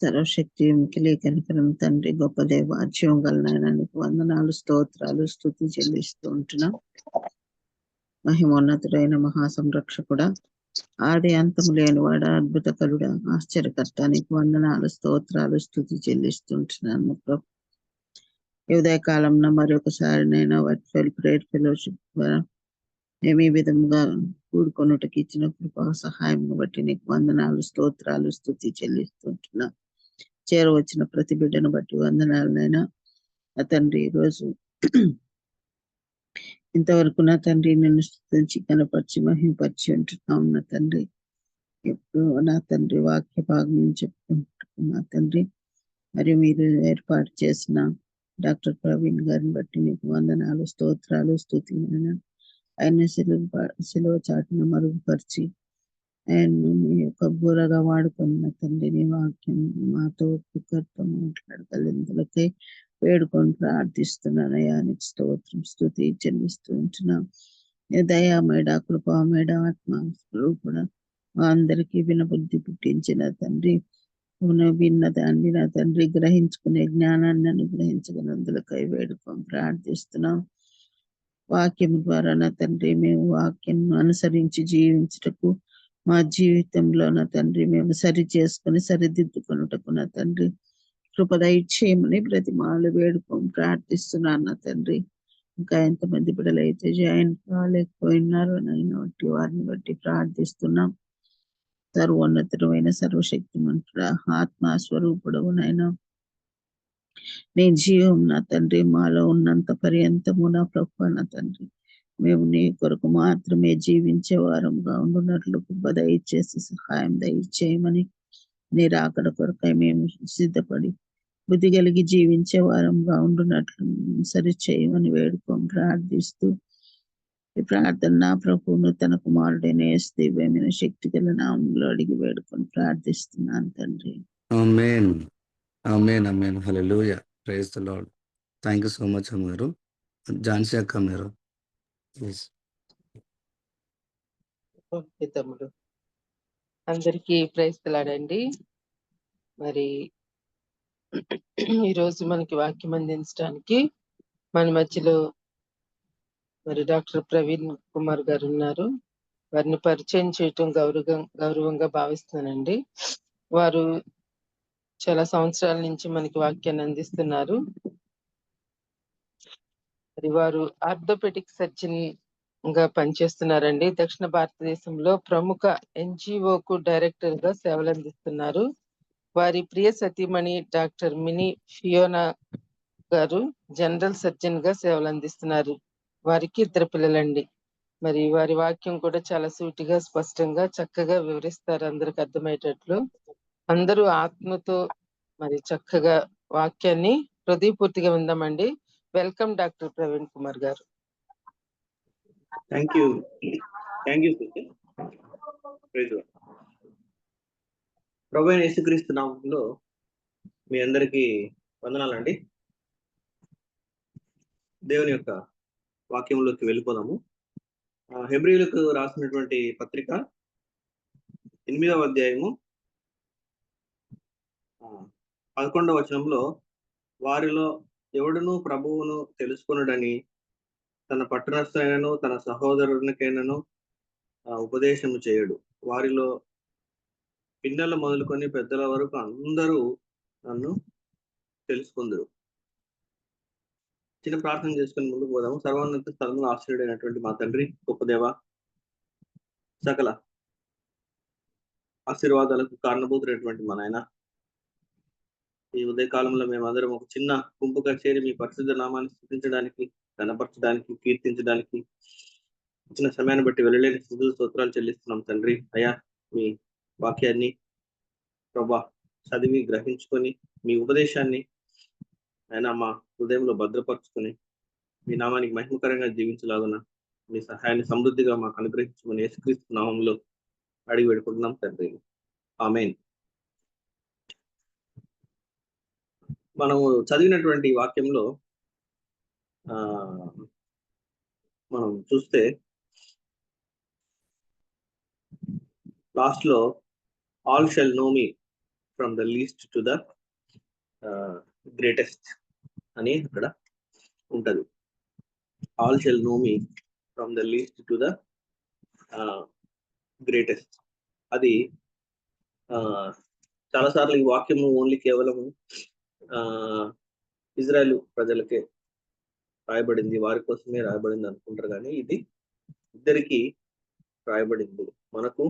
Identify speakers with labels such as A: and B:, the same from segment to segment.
A: సర్వశక్తి మికిలి కనికరం తండ్రి, గొప్ప దేవ, జీవం గల నాయన, నీకు వందనాలు, స్తోత్రాలు, స్తుతి చెల్లిస్తూ ఉంటున్నాం. మహిమోన్నతుడైన మహాసంరక్షకుడా, ఆది అంతము లేనివాడ, అద్భుతకరుడా, ఆశ్చర్యకర్త, నీకు వందనాలు, స్తోత్రాలు, స్తుతి చెల్లిస్తుంటున్నాను ప్రభు. ఈ ఉదయకాలంలో మరొకసారి నేను వర్చువల్ ప్రేయర్ ఫెలోషిప్ ద్వారా మేము ఈ విధంగా కూడుకొనుటకి ఇచ్చిన కృపా సహాయం బట్టి నీకు వందనాలు, స్తోత్రాలు, స్తుతి చెల్లిస్తుంటున్నా. చేరవచ్చిన ప్రతి బిడ్డను బట్టి వందనాలనైనా నా తండ్రి. ఈరోజు ఇంతవరకు నా తండ్రి నిన్ను స్తుతించి కనపరిచి మహిమపరిచి ఉంటున్నాం నా తండ్రి. ఎప్పుడు నా తండ్రి వాక్య భాగం చెప్పుకుంటున్నాం నా తండ్రి. మరి మీరు ఏర్పాటు చేసిన డాక్టర్ ప్రవీణ్ గారిని బట్టి నీకు వందనాలు, స్తోత్రాలు, స్తుతి. ఆయన సిలువ చాటును మరుగుపరిచి ఆయన మీ యొక్క బూరగా వాడుకున్న తండ్రి, నీ వాక్యం మాతో ఒప్పుకర్తో మాట్లాడగలిందులకై వేడుకొని ప్రార్థిస్తున్నానయ్యా. నీకు స్తోత్రం, స్తుతి చెల్లిస్తూ ఉంటున్నాం. దయామేడ, కృపామేడ, ఆత్మ కూడా మా అందరికీ వినబుద్ధి పుట్టించిన తండ్రి, విన్న దాన్ని నా తండ్రి గ్రహించుకునే జ్ఞానాన్ని అనుగ్రహించగలందులకై వేడుకొని ప్రార్థిస్తున్నాం. వాక్యం ద్వారా నా తండ్రి మేము వాక్యం అనుసరించి జీవించుటకు, మా జీవితంలో నా తండ్రి మేము సరి చేసుకుని సరిదిద్దుకొనుటకు నా తండ్రి కృపద ఇచ్చేయమని బ్రతిమాలు వేడుకొని ప్రార్థిస్తున్నాను నా తండ్రి. ఇంకా ఎంతమంది బిడ్డలైతే జాయిన్ కాలేకపోయినారో నైనా బట్టి వారిని బట్టి ప్రార్థిస్తున్నాం. సర్వోన్నతుడమైన సర్వశక్తిమంతుడ, ఆత్మస్వరూపుడవు నైనా, నీ జీవం నా తండ్రి మాలో ఉన్నంత పర్యంతము నా ప్రభు నా తండ్రి మేము నీ కొరకు మాత్రమే జీవించే వారంగా ఉండున్నట్లు దయచేసి సహాయం దయచేయమని, నీ రాకడ కొరకై మేము సిద్ధపడి బుద్ధి కలిగి జీవించే వారంగా ఉండున్నట్లు సరి చేయమని వేడుకొని ప్రార్థిస్తూ ఈ ప్రార్థన నా ప్రభువును తన కుమారుడైన యేసు దివ్యమైన శక్తి గల నామములో అడిగి వేడుకొని ప్రార్థిస్తున్నాను తండ్రి.
B: Amen, amen, amen. Hallelujah, praise the lord. Thank you so much అమ్మ గారు. ఝాన్సీ అక్క మీరు ప్లీజ్.
C: ఓకే తమ్ముడు, అందరికీ ప్రైజ్ లాడండి. మరి ఈరోజు మనకి వాక్యం అందించడానికి మన మధ్యలో మరి డాక్టర్ ప్రవీణ్ కుమార్ గారు ఉన్నారు. వారిని పరిచయం చేయటం గౌరవంగా భావిస్తున్నానండి. వారు చాలా సంవత్సరాల నుంచి మనకి వాక్యాన్ని అందిస్తున్నారు. మరి వారు ఆర్థోపెడిక్ సర్జన్ గా పనిచేస్తున్నారండి. దక్షిణ భారతదేశంలో ప్రముఖ ఎన్జిఓకు డైరెక్టర్ గా సేవలు అందిస్తున్నారు. వారి ప్రియ సతీమణి డాక్టర్ మినీ ఫియోనా గారు జనరల్ సర్జన్ గా సేవలు అందిస్తున్నారు. వారికి 2 పిల్లలండి. మరి వారి వాక్యం కూడా చాలా సూటిగా, స్పష్టంగా, చక్కగా వివరిస్తారు అందరికి అర్థమయ్యేటట్లు. అందరూ ఆత్మతో మరి చక్కగా వాక్యాన్ని హృదయపూర్తిగా విందామండి. వెల్కమ్ డాక్టర్ ప్రవీణ్ కుమార్ గారు.
D: థ్యాంక్ యూ ప్రభువైన యేసుక్రీస్తు నామములో మీ అందరికీ వందనాలండి. దేవుని యొక్క వాక్యంలోకి వెళ్ళిపోదాము. హెబ్రీయులకు రాసినటువంటి పత్రిక 8వ అధ్యాయము 11వ వచనంలో, వారిలో ఎవడును ప్రభువును తెలుసుకొనుడని తన పట్టణస్థునైనను తన సహోదరునికైనను ఉపదేశము చేయడు. వారిలో పిన్నల మొదలుకొని పెద్దల వరకు అందరూ నన్ను తెలుసుకుందరు. చిన్న ప్రార్థన చేసుకుని ముందుకు పోదాము. సర్వోన్నత స్థలంలో ఆశ్రయుడైనటువంటి మా తండ్రి, గొప్ప దేవ, సకల ఆశీర్వాదాలకు కారణభూతుడైనటువంటి మా నాయన, ఈ ఉదయకాలంలో మేమందరం ఒక చిన్న గుంపుగా చేరి మీ పరిశుద్ధ నామాన్ని స్తుతించడానికి, కనపరచడానికి, కీర్తించడానికి ఇచ్చిన సమయాన్ని బట్టి వెళ్ళలేని స్తుతులు స్తోత్రాలు చెల్లిస్తున్నాం తండ్రి. అయ్యా, మీ వాక్యాన్ని ప్రభా చదివి గ్రహించుకొని మీ ఉపదేశాన్ని అయినా మా హృదయంలో భద్రపరుచుకొని మీ నామానికి మహిమకరంగా జీవించలాగున మీ సహాయాన్ని సమృద్ధిగా మాకు అనుగ్రహించమని యేసుక్రీస్తు నామంలో అడిగి పెడుకుంటున్నాం తండ్రి. ఆమేన్. మనము చదివినటువంటి వాక్యంలో మనం చూస్తే లాస్ట్ లో all shall know me from the least to the greatest అని అక్కడ ఉంటది. All shall know me from the least to the greatest. అది చాలాసార్లు ఈ వాక్యము ఓన్లీ కేవలము ఇజ్రాయెల్ ప్రజలకే రాయబడింది, వారి కోసమే రాయబడింది అనుకుంటారు, కానీ ఇది ఇద్దరికి రాయబడింది, మనకు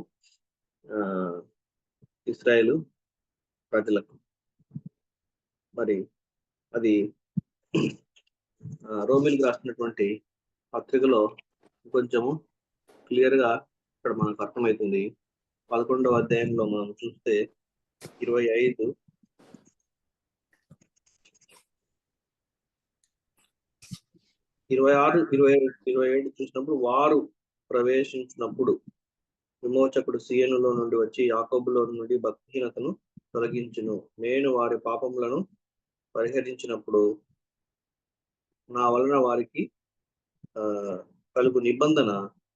D: ఇజ్రాయేలు ప్రజలకు. మరి అది రోమిల్కి రాసినటువంటి పత్రికలో కొంచెము క్లియర్ గా ఇక్కడ మనకు అర్థమవుతుంది. 11వ అధ్యాయంలో మనం చూస్తే 25, 26, 27 చూసినప్పుడు, వారు ప్రవేశించినప్పుడు విమోచకుడు సియోనులో నుండి వచ్చి యాకోబులో నుండి భక్తిహీనతను తొలగించును. నేను వారి పాపములను పరిహరించినప్పుడు నా వలన వారికి కలుగు నిబంధన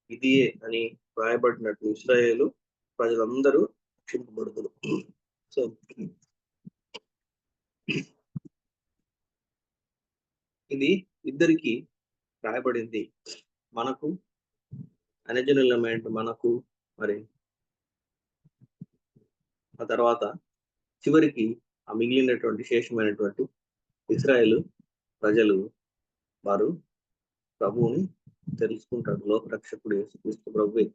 D: ఇదియే అని రాయబడినట్లు ఇశ్రాయేలు ప్రజలందరూ రక్షింపబడుతురు. సో ఇది ఇద్దరికి రాయబడింది, మనకు అనజనలమెంట్, మనకు మరి ఆ తర్వాత చివరికి ఆ మిగిలినటువంటి శేషమైనటువంటి ఇశ్రాయేలు ప్రజలు వారు ప్రభువుని తెలుసుకుంటారు. లోకరక్షకుడు యేసుక్రీస్తు ప్రభువే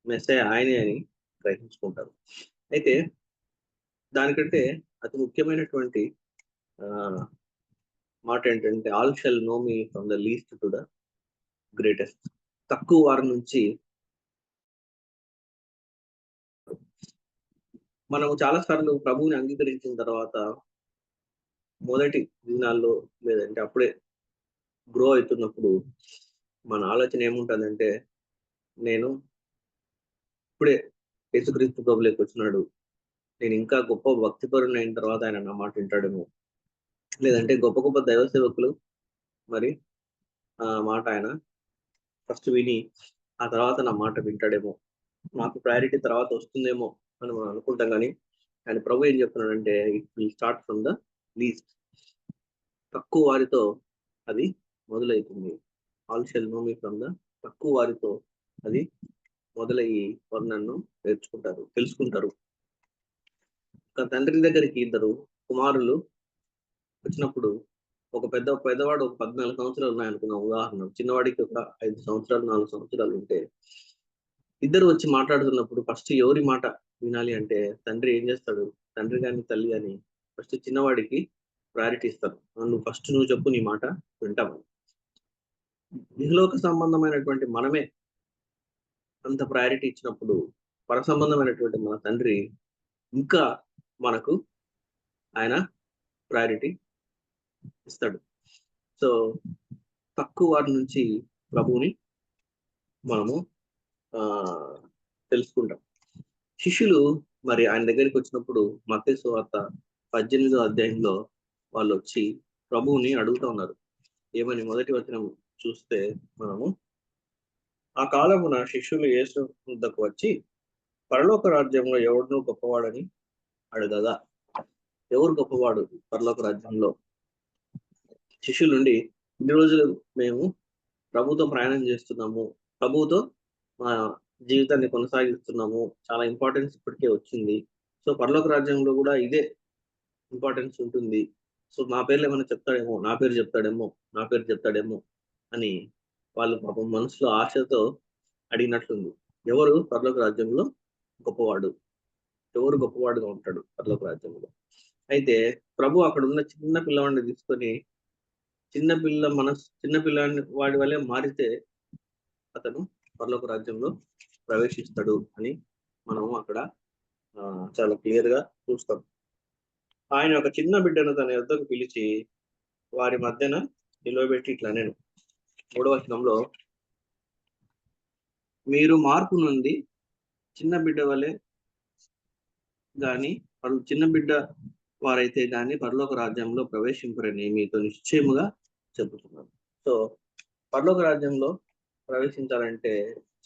D: మెస్సయ్య ఆయనే అని గ్రహించుకుంటారు. అయితే దానికంటే అతి ముఖ్యమైనటువంటి మాట ఏంటంటే all shall know me from the least to the greatest. తక్కువ వారి నుంచి మనము చాలాసార్లు ప్రభువుని అంగీకరించిన తర్వాత మొదటి దినాల్లో లేదంటే అప్పుడే గ్రో అవుతున్నప్పుడు మన ఆలోచన ఏముంటుందంటే, నేను ఇప్పుడే యేసుక్రీస్తు ప్రభువులోకి వచ్చినాడు, నేను ఇంకా గొప్ప భక్తిపరుని అయిన తర్వాత ఆయన నా మాట వింటాడేమో, లేదంటే గొప్ప గొప్ప దైవ సేవకులు మరి ఆ మాట ఆయన ఫస్ట్ విని ఆ తర్వాత నా మాట వింటాడేమో, నాకు ప్రయారిటీ తర్వాత వస్తుందేమో అని మనం అనుకుంటాం. కానీ ఆయన ప్రభు ఏం చెప్తున్నాడంటే, it will start from the least. తక్కువ వారితో అది మొదలవుతుంది. All shall know me from the, తక్కువ వారితో అది మొదలయ్యి వారు నన్ను నేర్చుకుంటారు, తెలుసుకుంటారు. ఒక తండ్రి దగ్గరికి ఇద్దరు కుమారులు వచ్చినప్పుడు, ఒక పెద్దవాడు ఒక 14 సంవత్సరాలు ఉన్నాయనుకున్నాం ఉదాహరణ, చిన్నవాడికి ఒక 5 సంవత్సరాలు 4 సంవత్సరాలు ఉంటే, ఇద్దరు వచ్చి మాట్లాడుతున్నప్పుడు ఫస్ట్ ఎవరి మాట వినాలి అంటే, తండ్రి ఏం చేస్తాడు, తండ్రి కానీ తల్లి కానీ ఫస్ట్ చిన్నవాడికి ప్రయారిటీ ఇస్తారు. నువ్వు చెప్పు, నీ మాట వింటాము. ఇహలోక సంబంధమైనటువంటి మనమే అంత ప్రయారిటీ ఇచ్చినప్పుడు, పర సంబంధమైనటువంటి మన తండ్రి ఇంకా మనకు ఆయన ప్రయారిటీ ఇస్తాడు. సో తక్కువ వారి నుంచి ప్రభువుని మనము తెలుసుకుంటాం. శిష్యులు మరి ఆయన దగ్గరికి వచ్చినప్పుడు మత్తయి సువార్త 18వ అధ్యాయంలో వాళ్ళు వచ్చి ప్రభువుని అడుగుతూ ఉన్నారు. ఏమని? మొదటి వచనం చూస్తే మనము, ఆ కాలమున శిష్యులు యేసు వద్దకు వచ్చి, పరలోక రాజ్యంలో ఎవడునూ గొప్పవాడని అడగగా. ఎవరు గొప్పవాడు పరలోక రాజ్యంలో? శిష్యుల నుండి, ఇన్ని రోజులు మేము ప్రభుతో ప్రయాణం చేస్తున్నాము, ప్రభుతో మా జీవితాన్ని కొనసాగిస్తున్నాము, చాలా ఇంపార్టెన్స్ ఇప్పటికే వచ్చింది, సో పరలోక రాజ్యంలో కూడా ఇదే ఇంపార్టెన్స్ ఉంటుంది, సో నా పేర్లు ఏమైనా చెప్తాడేమో, నా పేరు చెప్తాడేమో అని వాళ్ళు పాపం మనసులో ఆశతో అడిగినట్లుంది. ఎవరు పరలోక రాజ్యంలో గొప్పవాడు, ఎవరు గొప్పవాడుగా ఉంటాడు పరలోక రాజ్యంలో? అయితే ప్రభు అక్కడ ఉన్న చిన్న పిల్లవాడిని తీసుకొని, చిన్న పిల్లాడిని వాడి వల్లే మారితే అతను పరలోక రాజ్యంలో ప్రవేశిస్తాడు అని మనము అక్కడ చాలా క్లియర్ గా చూస్తాం. ఆయన ఒక చిన్న బిడ్డను తన యొద్దకు పిలిచి వారి మధ్యన నిలవబెట్టి ఇట్లా నేను 3వ వచనంలో, మీరు మార్పు నుండి చిన్న బిడ్డ వలె గాని చిన్న బిడ్డ వారైతే గాని పరలోక రాజ్యంలో ప్రవేశింపరని మీతో నిశ్చయముగా చెబుతున్నాను. సో పరలోక రాజ్యంలో ప్రవేశించాలంటే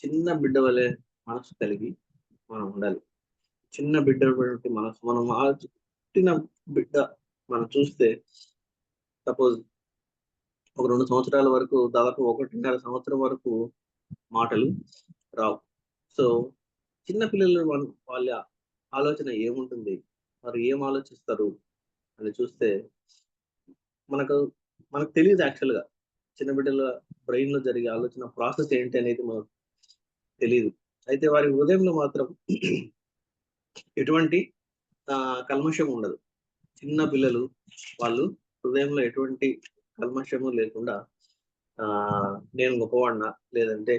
D: చిన్న బిడ్డ వలె మనసు కలిగి మనం ఉండాలి. చిన్న బిడ్డ మనసు, మనం పుట్టిన బిడ్డ మనం చూస్తే సపోజ్ ఒక 2 సంవత్సరాల వరకు, దాదాపు 1.5 సంవత్సరం వరకు మాటలు రావు. సో చిన్న పిల్లలు వాళ్ళ ఆలోచన ఏముంటుంది, వారు ఏం ఆలోచిస్తారు అని చూస్తే మనకు తెలియదు యాక్చువల్గా. చిన్న బిడ్డల బ్రెయిన్ లో జరిగే ఆలోచన ప్రాసెస్ ఏంటి అనేది మనకు తెలియదు. అయితే వారి హృదయంలో మాత్రం ఎటువంటి కల్మషం ఉండదు. చిన్న పిల్లలు వాళ్ళు హృదయంలో ఎటువంటి కల్మషము లేకుండా నేను గొప్పవాడినా, లేదంటే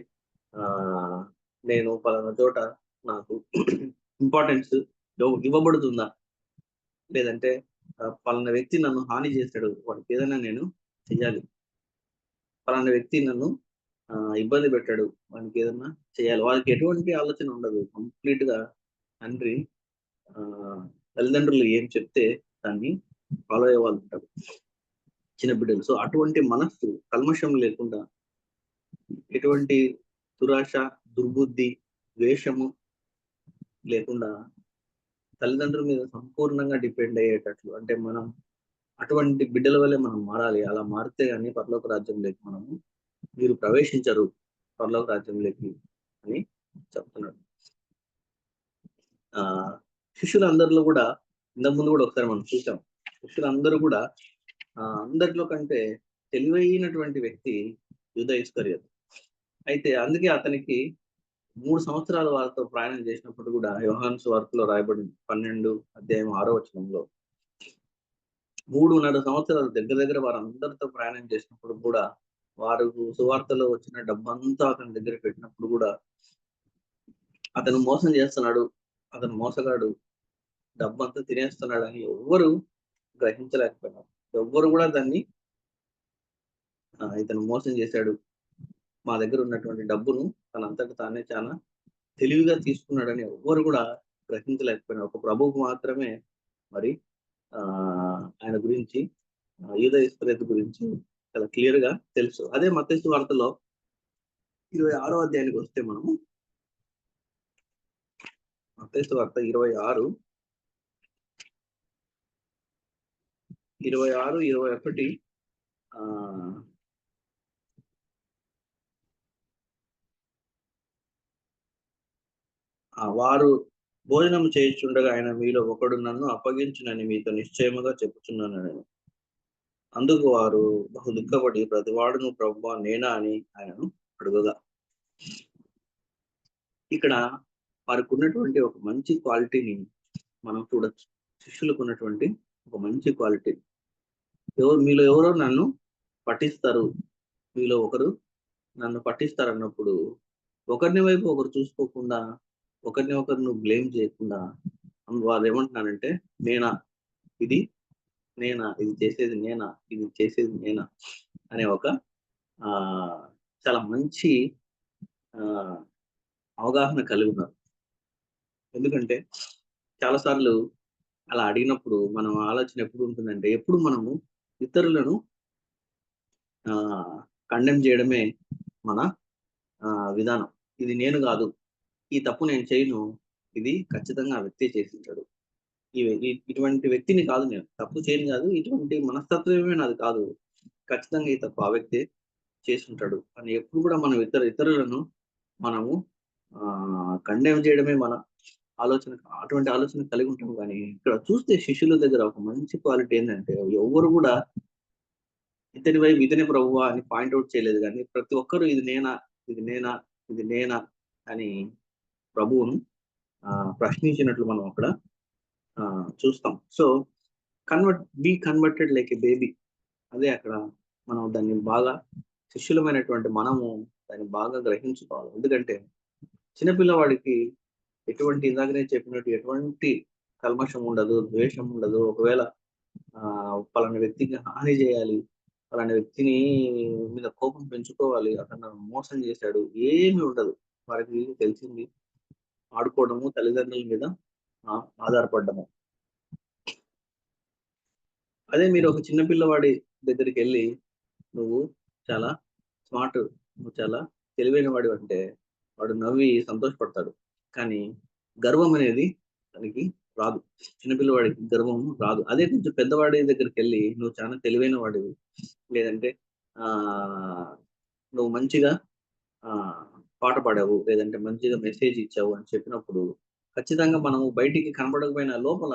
D: నేను పలానా చోట నాకు ఇంపార్టెన్స్ ఇవ్వబడుతుందా, లేదంటే పలానా వ్యక్తి నన్ను హాని చేశాడు, వాడికి ఏదైనా నేను చెయ్యాలి, పలానా వ్యక్తి నన్ను ఇబ్బంది పెట్టాడు, వానికి ఏదన్నా చేయాలి, వాళ్ళకి ఎటువంటి ఆలోచన ఉండదు. కంప్లీట్ గా తండ్రి తల్లిదండ్రులు ఏం చెప్తే దాన్ని ఫాలో అయ్యే వాళ్ళు ఉంటారు చిన్న బిడ్డలు. సో అటువంటి మనస్సు కల్మషం లేకుండా, ఎటువంటి దురాశ, దుర్బుద్ధి, ద్వేషము లేకుండా తల్లిదండ్రుల మీద సంపూర్ణంగా డిపెండ్ అయ్యేటట్లు, అంటే మనం అటువంటి బిడ్డల వల్లే మనం మారాలి. అలా మారితే కానీ పరలోక రాజ్యంలోకి మీరు ప్రవేశించరు పరలోక రాజ్యంలోకి అని చెప్తున్నాడు. శిష్యులందరిలో కూడా ఇంతకుముందు కూడా ఒకసారి మనం చూసాం, శిష్యులందరూ కూడా అందరిలో కంటే తెలివైనటువంటి వ్యక్తి యూదా ఇస్కరియోతు. అయితే అందుకే అతనికి 3 సంవత్సరాల వారితో ప్రయాణం చేసినప్పుడు కూడా యోహాను సువార్తలో రాయబడింది 12:6 3.5 సంవత్సరాలు దగ్గర వారందరితో ప్రయాణం చేసినప్పుడు కూడా, వారు సువార్తలో వచ్చిన డబ్బంతా అతని దగ్గర పెట్టినప్పుడు కూడా అతను మోసం చేస్తున్నాడు, అతను మోసగాడు, డబ్బంతా తినేస్తున్నాడు అని ఎవ్వరు గ్రహించలేకపోయినారు. ఎవ్వరు కూడా దాన్ని ఇతను మోసం చేశాడు, మా దగ్గర ఉన్నటువంటి డబ్బును తనంతట తానే చాలా తెలివిగా తీసుకున్నాడని ఎవ్వరు కూడా గ్రహించలేకపోయినారు. ఒక ప్రభువుకు మాత్రమే మరి ఆయన గురించి, యూదా ఇస్కరియోతు గురించి చాలా క్లియర్ గా తెలుసు. అదే మత్తయి సువార్తలో 26వ అధ్యాయానికి వస్తే మనము మత్తయి సువార్త 26, 21 వారు భోజనం చేయించుండగా ఆయన మీలో ఒకడు నన్ను అప్పగించునని మీతో నిశ్చయముగా చెప్పుచున్నాను నేను. అందుకు వారు బహు దుఃఖపడి ప్రతివాడును ప్రభువా నేనా అని ఆయనను అడుగుగా, ఇక్కడ వారికి ఉన్నటువంటి ఒక మంచి క్వాలిటీని మనం చూడొచ్చు. శిష్యులకు ఉన్నటువంటి ఒక మంచి క్వాలిటీ, మీలో ఎవరో నన్ను పఠిస్తారు, మీలో ఒకరు నన్ను పఠిస్తారు అన్నప్పుడు ఒకరిని వైపు ఒకరు చూసుకోకుండా, ఒకరిని ఒకరు బ్లేమ్ చేయకుండా వారు ఏమంటున్నారంటే నేనా, ఇది చేసేది నేనా, ఇది చేసేది నేనా అనే ఒక చాలా మంచి అవగాహన కలిగి ఉన్నారు. ఎందుకంటే చాలాసార్లు అలా అడిగినప్పుడు మనం ఆలోచన ఎప్పుడు ఉంటుందంటే, ఎప్పుడు మనము ఇతరులను కండెమ్ చేయడమే మన విధానం. ఇది నేను కాదు, ఈ తప్పు నేను చేయను, ఇది ఖచ్చితంగా ఆ వ్యక్తి చేసి ఉంటాడు, ఇటువంటి వ్యక్తిని కాదు, నేను తప్పు చేయను కాదు, ఇటువంటి మనస్తత్వమే నాది కాదు, ఖచ్చితంగా ఈ తప్పు ఆ వ్యక్తి చేస్తుంటాడు అని ఎప్పుడు కూడా మనం ఇతరులను మనము కండెమ్ చేయడమే మన ఆలోచన, అటువంటి ఆలోచన కలిగి ఉంటాం. కానీ ఇక్కడ చూస్తే శిష్యుల దగ్గర ఒక మంచి క్వాలిటీ ఏంటంటే, ఎవరు కూడా ఇతని వైపు ఇతని ప్రభువా అని పాయింట్అవుట్ చేయలేదు, కానీ ప్రతి ఒక్కరు ఇది నేనా, ఇది నేనా, ఇది నేనా అని ప్రభువును ప్రశ్నించినట్లు మనం అక్కడ చూస్తాం. So be converted like a baby, అదే అక్కడ మనం దాన్ని బాగా శిష్యులమైనటువంటి మనము దాన్ని బాగా గ్రహించుకోవాలి. ఎందుకంటే చిన్నపిల్లవాడికి ఎటువంటి, ఇందాకనే చెప్పినట్టు ఎటువంటి కల్మషం ఉండదు, ద్వేషం ఉండదు. ఒకవేళ పలానా వ్యక్తికి హాని చేయాలి, పలానా వ్యక్తిని మీద కోపం పెంచుకోవాలి, అతను మోసం చేశాడు, ఏమి ఉండదు. వారికి తెలిసింది ఆడుకోవడము, తల్లిదండ్రుల మీద ఆధారపడము. అదే మీరు ఒక చిన్న పిల్లవాడి దగ్గరికి వెళ్ళి నువ్వు చాలా స్మార్ట్, నువ్వు చాలా తెలివైన వాడు అంటే వాడు నవ్వి సంతోషపడతాడు. కానీ గర్వం అనేది తనకి రాదు. చిన్నపిల్లవాడికి గర్వం రాదు. అదే కొంచెం పెద్దవాడి దగ్గరికి వెళ్ళి నువ్వు చాలా తెలివైన వాడివి, లేదంటే ఆ నువ్వు మంచిగా ఆ పాట పాడావు, లేదంటే మంచిగా మెసేజ్ ఇచ్చావు అని చెప్పినప్పుడు ఖచ్చితంగా మనము బయటికి కనబడకపోయిన లోపల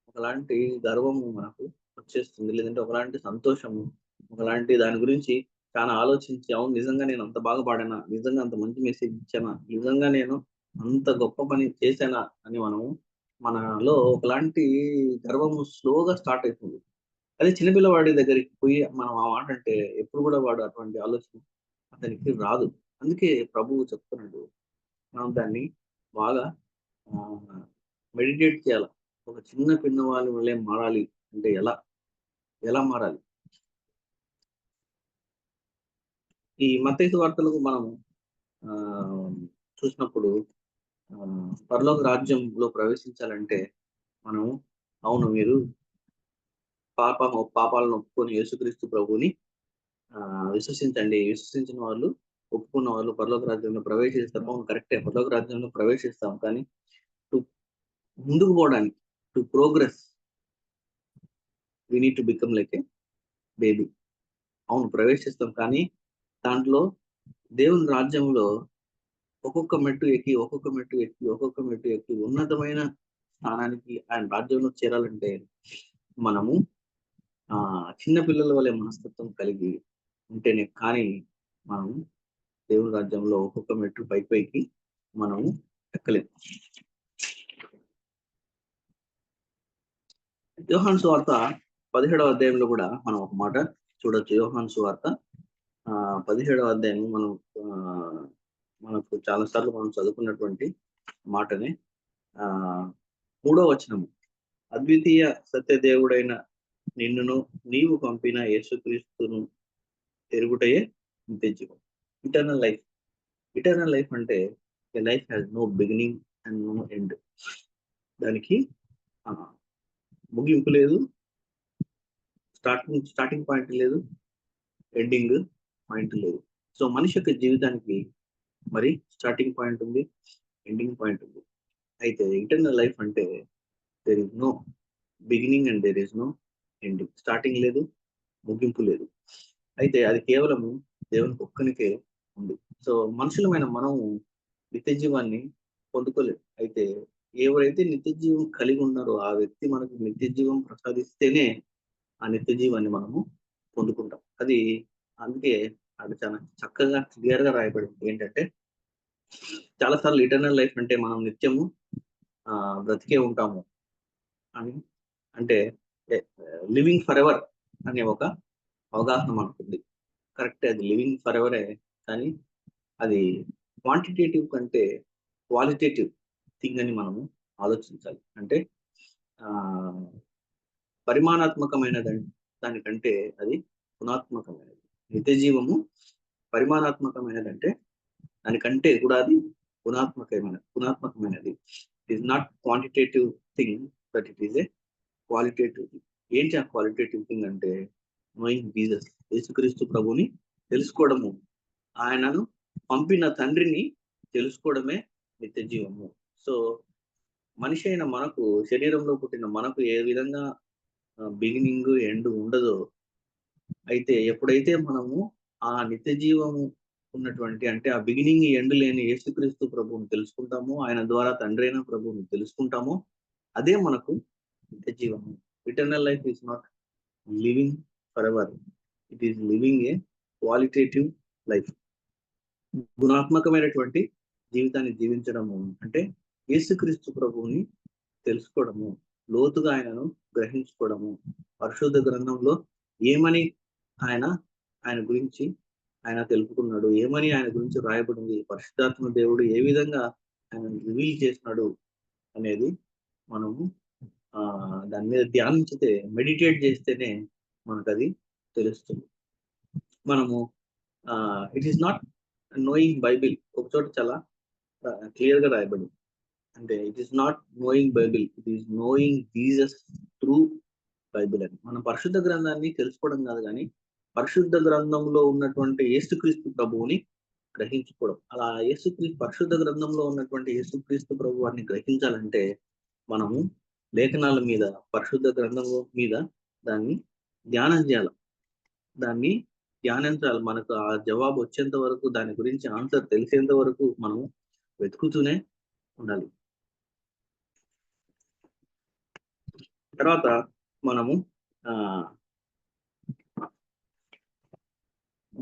D: ఒకలాంటి గర్వము మనకు వచ్చేస్తుంది, లేదంటే ఒకలాంటి సంతోషము, ఒకలాంటి దాని గురించి చాలా ఆలోచించి, అవును నిజంగా నేను అంత బాగా పాడానా, నిజంగా అంత మంచి మెసేజ్ ఇచ్చానా, నిజంగా నేను అంత గొప్ప పని చేశానా అని మనము మనలో ఒకలాంటి గర్వము స్లోగా స్టార్ట్ అవుతుంది. అదే చిన్నపిల్లవాడి దగ్గరికి పోయి మనం ఆ మాట అంటే ఎప్పుడు కూడా వాడు అటువంటి ఆలోచన అతనికి రాదు. అందుకే ప్రభువు చెప్తున్నాడు, మనం దాన్ని బాగా మెడిటేట్ చేయాలి. ఒక చిన్న పిన్నవాళ్ళ వల్లే మారాలి అంటే ఎలా మారాలి? ఈ మత్తయి వార్తలకు మనం ఆ చూసినప్పుడు పరలోక రాజ్యంలో ప్రవేశించాలంటే మనం అవును మీరు పాపాలను ఒప్పుకొని యేసుక్రీస్తు ప్రభువుని విశ్వసించండి, విశ్వసించిన వాళ్ళు ఒప్పుకున్న వాళ్ళు పరలోక రాజ్యంలో ప్రవేశిస్తారు. అవును కరెక్టే, పరలోక రాజ్యంలో ప్రవేశిస్తాం, కానీ ముందుకు పోవడానికి, to progress we need to become like a baby. అవును ప్రవేశిస్తాం, కానీ దాంట్లో దేవుని రాజ్యంలో ఒక్కొక్క మెట్టు ఎక్కి ఒక్కొక్క మెట్టు ఎక్కి ఒక్కొక్క మెట్టు ఎక్కి ఉన్నతమైన స్థానానికి ఆయన రాజ్యంలో చేరాలంటే మనము చిన్న పిల్లల వలె మనస్తత్వం కలిగి ఉంటేనే కానీ మనం దేవుని రాజ్యంలో ఒక్కొక్క మెట్టు పైకి మనము ఎక్కలేము. యోహాను సువార్త 17వ అధ్యాయంలో కూడా మనం ఒక మాట చూడొచ్చు. యోహాను సువార్త 17వ అధ్యాయం మనకు చాలా సార్లు మనం చదువుకున్నటువంటి మాటనే 3వ వచనము, అద్వితీయ సత్యదేవుడైన నిన్నును నీవు పంపిన యేసుక్రీస్తును ఎరుగుటయే నిత్య జీవం. Eternal life. ఇటర్నల్ లైఫ్ అంటే a life has no beginning and no end. దానికి ముగింపు లేదు, స్టార్టింగ్ పాయింట్ లేదు, ఎండింగ్ పాయింట్ లేదు. సో మనిషి యొక్క జీవితానికి మరి స్టార్టింగ్ పాయింట్ ఉంది, ఎండింగ్ పాయింట్ ఉంది. అయితే ఇంటర్నల్ లైఫ్ అంటే there is no beginning and there is no ending. Starting లేదు, ముగింపు లేదు. అయితే అది కేవలము దేవునికి ఒక్కనికే ఉంది. సో మనుషులమైన మనము నిత్య జీవాన్ని పొందుకోలేదు. అయితే ఎవరైతే నిత్య జీవం కలిగి ఉన్నారో ఆ వ్యక్తి మనకు నిత్య జీవం ప్రసాదిస్తేనే ఆ నిత్య జీవాన్ని మనము పొందుకుంటాం. అది అందుకే అది చాలా చక్కగా క్లియర్ గా రాయబడింది. ఏంటంటే చాలాసార్లు ఇటర్నల్ లైఫ్ అంటే మనం నిత్యము బ్రతికే ఉంటాము అని, అంటే లివింగ్ ఫర్ ఎవర్ అనే ఒక అవగాహన మనకుంది. కరెక్టే, అది లివింగ్ ఫర్ ఎవరే, కానీ అది క్వాంటిటేటివ్ కంటే క్వాలిటేటివ్ థింగ్ అని మనము ఆలోచించాలి. అంటే పరిమాణాత్మకమైన దానికంటే అది గుణాత్మకమైనది. నిత్య జీవము పరిమాణాత్మకమైనదంటే దానికంటే కూడా అది గుణాత్మకమైనది. It is not quantitative thing, but it is a qualitative thing. ఏంటి ఆ క్వాలిటేటివ్ థింగ్ అంటే నోయింగ్ జీసస్, యేసుక్రీస్తు ప్రభుని తెలుసుకోవడము, ఆయనను పంపిన తండ్రిని తెలుసుకోవడమే నిత్య జీవము. సో మనిషి అయిన మనకు, శరీరంలో పుట్టిన మనకు ఏ విధంగా బిగినింగ్ ఎండ్ ఉండదో, అయితే ఎప్పుడైతే మనము ఆ నిత్య జీవము ఉన్నటువంటి, అంటే ఆ బిగినింగ్ ఎండ్ లేని యేసుక్రీస్తు ప్రభువుని తెలుసుకుంటామో, ఆయన ద్వారా తండ్రి అయిన ప్రభువుని తెలుసుకుంటామో, అదే మనకు నిత్య జీవము. Eternal life is not living forever, it is living a qualitative life. గుణాత్మకమైనటువంటి జీవితాన్ని జీవించడము అంటే యేసుక్రీస్తు ప్రభువుని తెలుసుకోవడము, లోతుగా ఆయనను గ్రహించుకోవడము. పరిశుద్ధ గ్రంథంలో ఏమని ఆయన గురించి ఆయన తెలుపుకున్నాడు, ఏమని ఆయన గురించి రాయబడింది, పరిశుద్ధాత్మ దేవుడు ఏ విధంగా ఆయన రివీల్ చేసినాడు అనేది మనము దాని మీద ధ్యానించితే, మెడిటేట్ చేస్తేనే మనకు అది తెలుస్తుంది. మనము it is not knowing Bible. ఒక చోట చాలా క్లియర్ గా రాయబడింది, అంటే it is not knowing Bible, it is knowing Jesus through Bible అని. మనం పరిశుద్ధ గ్రంథాన్ని తెలుసుకోవడం కాదు, కానీ పరిశుద్ధ గ్రంథంలో ఉన్నటువంటి యేసుక్రీస్తు ప్రభువుని గ్రహించుకోవడం. అలా పరిశుద్ధ గ్రంథంలో ఉన్నటువంటి యేసుక్రీస్తు ప్రభువాన్ని గ్రహించాలంటే మనము లేఖనాల మీద, పరిశుద్ధ గ్రంథం మీద దాన్ని ధ్యానం చేయాలి. దాన్ని ధ్యానించాలి. మనకు ఆ జవాబు వచ్చేంత వరకు, దాని గురించి ఆన్సర్ తెలిసేంత వరకు మనము వెతుకుతూనే ఉండాలి. తర్వాత మనము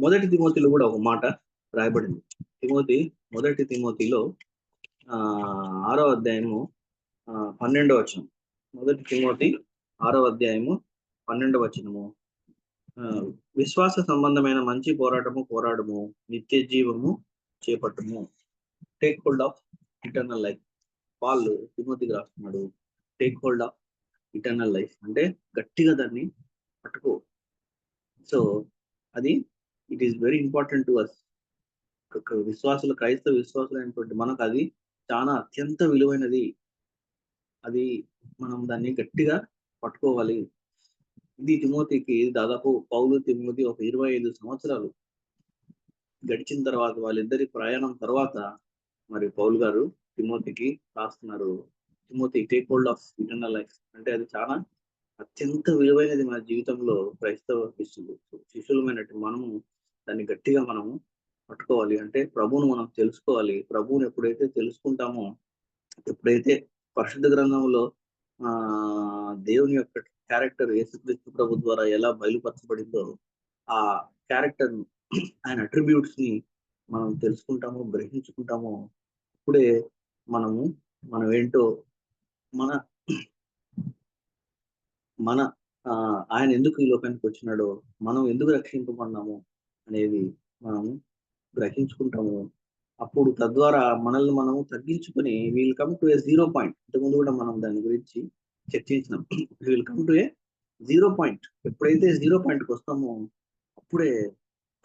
D: మొదటి తిమోతిలో కూడా ఒక మాట రాయబడింది. మొదటి తిమోతిలో 6వ అధ్యాయము 12వ వచనం. మొదటి తిమోతి 6వ అధ్యాయము 12వ వచనము. విశ్వాస సంబంధమైన మంచి పోరాడము, నిత్య జీవము చేపట్టము. Take hold of eternal life. Paul తిమోతికి రాస్తున్నాడు, take hold of eternal life అంటే గట్టిగా దాన్ని పట్టుకో. సో అది it is very important to us. విశ్వాసులు, క్రైస్తవ విశ్వాసులు అయినటువంటి మనకు అది చాలా అత్యంత విలువైనది. అది మనం దాన్ని గట్టిగా పట్టుకోవాలి. ఇది తిమోతికి దాదాపు పౌలు తిమోతి ఒక 25 సంవత్సరాలు గడిచిన తర్వాత, వాళ్ళిద్దరి ప్రయాణం తర్వాత మరి పౌలు గారు తిమోతికి రాస్తున్నారు, Timothy take hold of eternal life అంటే అది చాలా అత్యంత విలువైనది మన జీవితంలో. క్రైస్తవ శిష్యులమైనట్టు మనము దాన్ని గట్టిగా మనము పట్టుకోవాలి. అంటే ప్రభువును మనం తెలుసుకోవాలి. ప్రభువును ఎప్పుడైతే తెలుసుకుంటామో, ఎప్పుడైతే పరిశుద్ధ గ్రంథంలో దేవుని యొక్క క్యారెక్టర్ యేసుక్రీస్తు ప్రభు ద్వారా ఎలా బయలుపరచబడిందో ఆ క్యారెక్టర్, ఆయన అట్రిబ్యూట్స్ ని మనం తెలుసుకుంటాము, గ్రహించుకుంటాము. ఇప్పుడే మనం ఏంటో, మన ఆయన ఎందుకు ఈ లోకానికి వచ్చినాడో, మనం ఎందుకు రక్షింపబడినాము అనేది మనము గ్రహించుకుంటాము. అప్పుడు తద్వారా మనల్ని మనము తగ్గించుకొని we'll come to a 0 point. ఇంతకుముందు కూడా మనం దాని గురించి చర్చించినాం. We'll come to a 0 point. ఎప్పుడైతే 0 పాయింట్కి వస్తామో అప్పుడే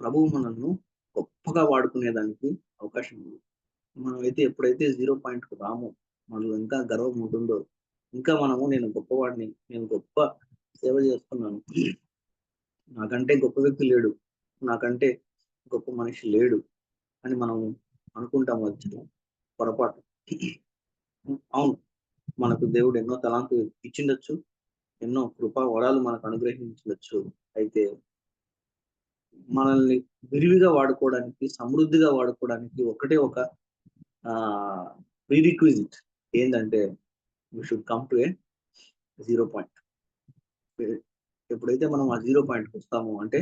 D: ప్రభువు మనల్ని గొప్పగా వాడుకునేదానికి అవకాశం ఉంది. మనమైతే ఎప్పుడైతే 0 పాయింట్కు రామో, మనలో ఇంకా గర్వం ఉంటుందో, ఇంకా నేను గొప్పవాడిని, నేను గొప్ప సేవ చేస్తున్నాను, నాకంటే గొప్ప వ్యక్తి లేడు, నాకంటే గొప్ప మనిషి లేడు అని మనం అనుకుంటాము. వచ్చిన పొరపాటు. అవును, మనకు దేవుడు ఎన్నో తలాంతులు ఇచ్చిండొచ్చు, ఎన్నో కృపా వరాలు మనకు అనుగ్రహించవచ్చు. అయితే మనల్ని విరివిగా వాడుకోవడానికి, సమృద్ధిగా వాడుకోవడానికి ఒకటే ఒక ప్రీరిక్విజిట్ ఏంటంటే we should come to a 0 point. ఎప్పుడైతే మనం ఆ 0 పాయింట్కి వస్తామో అంటే,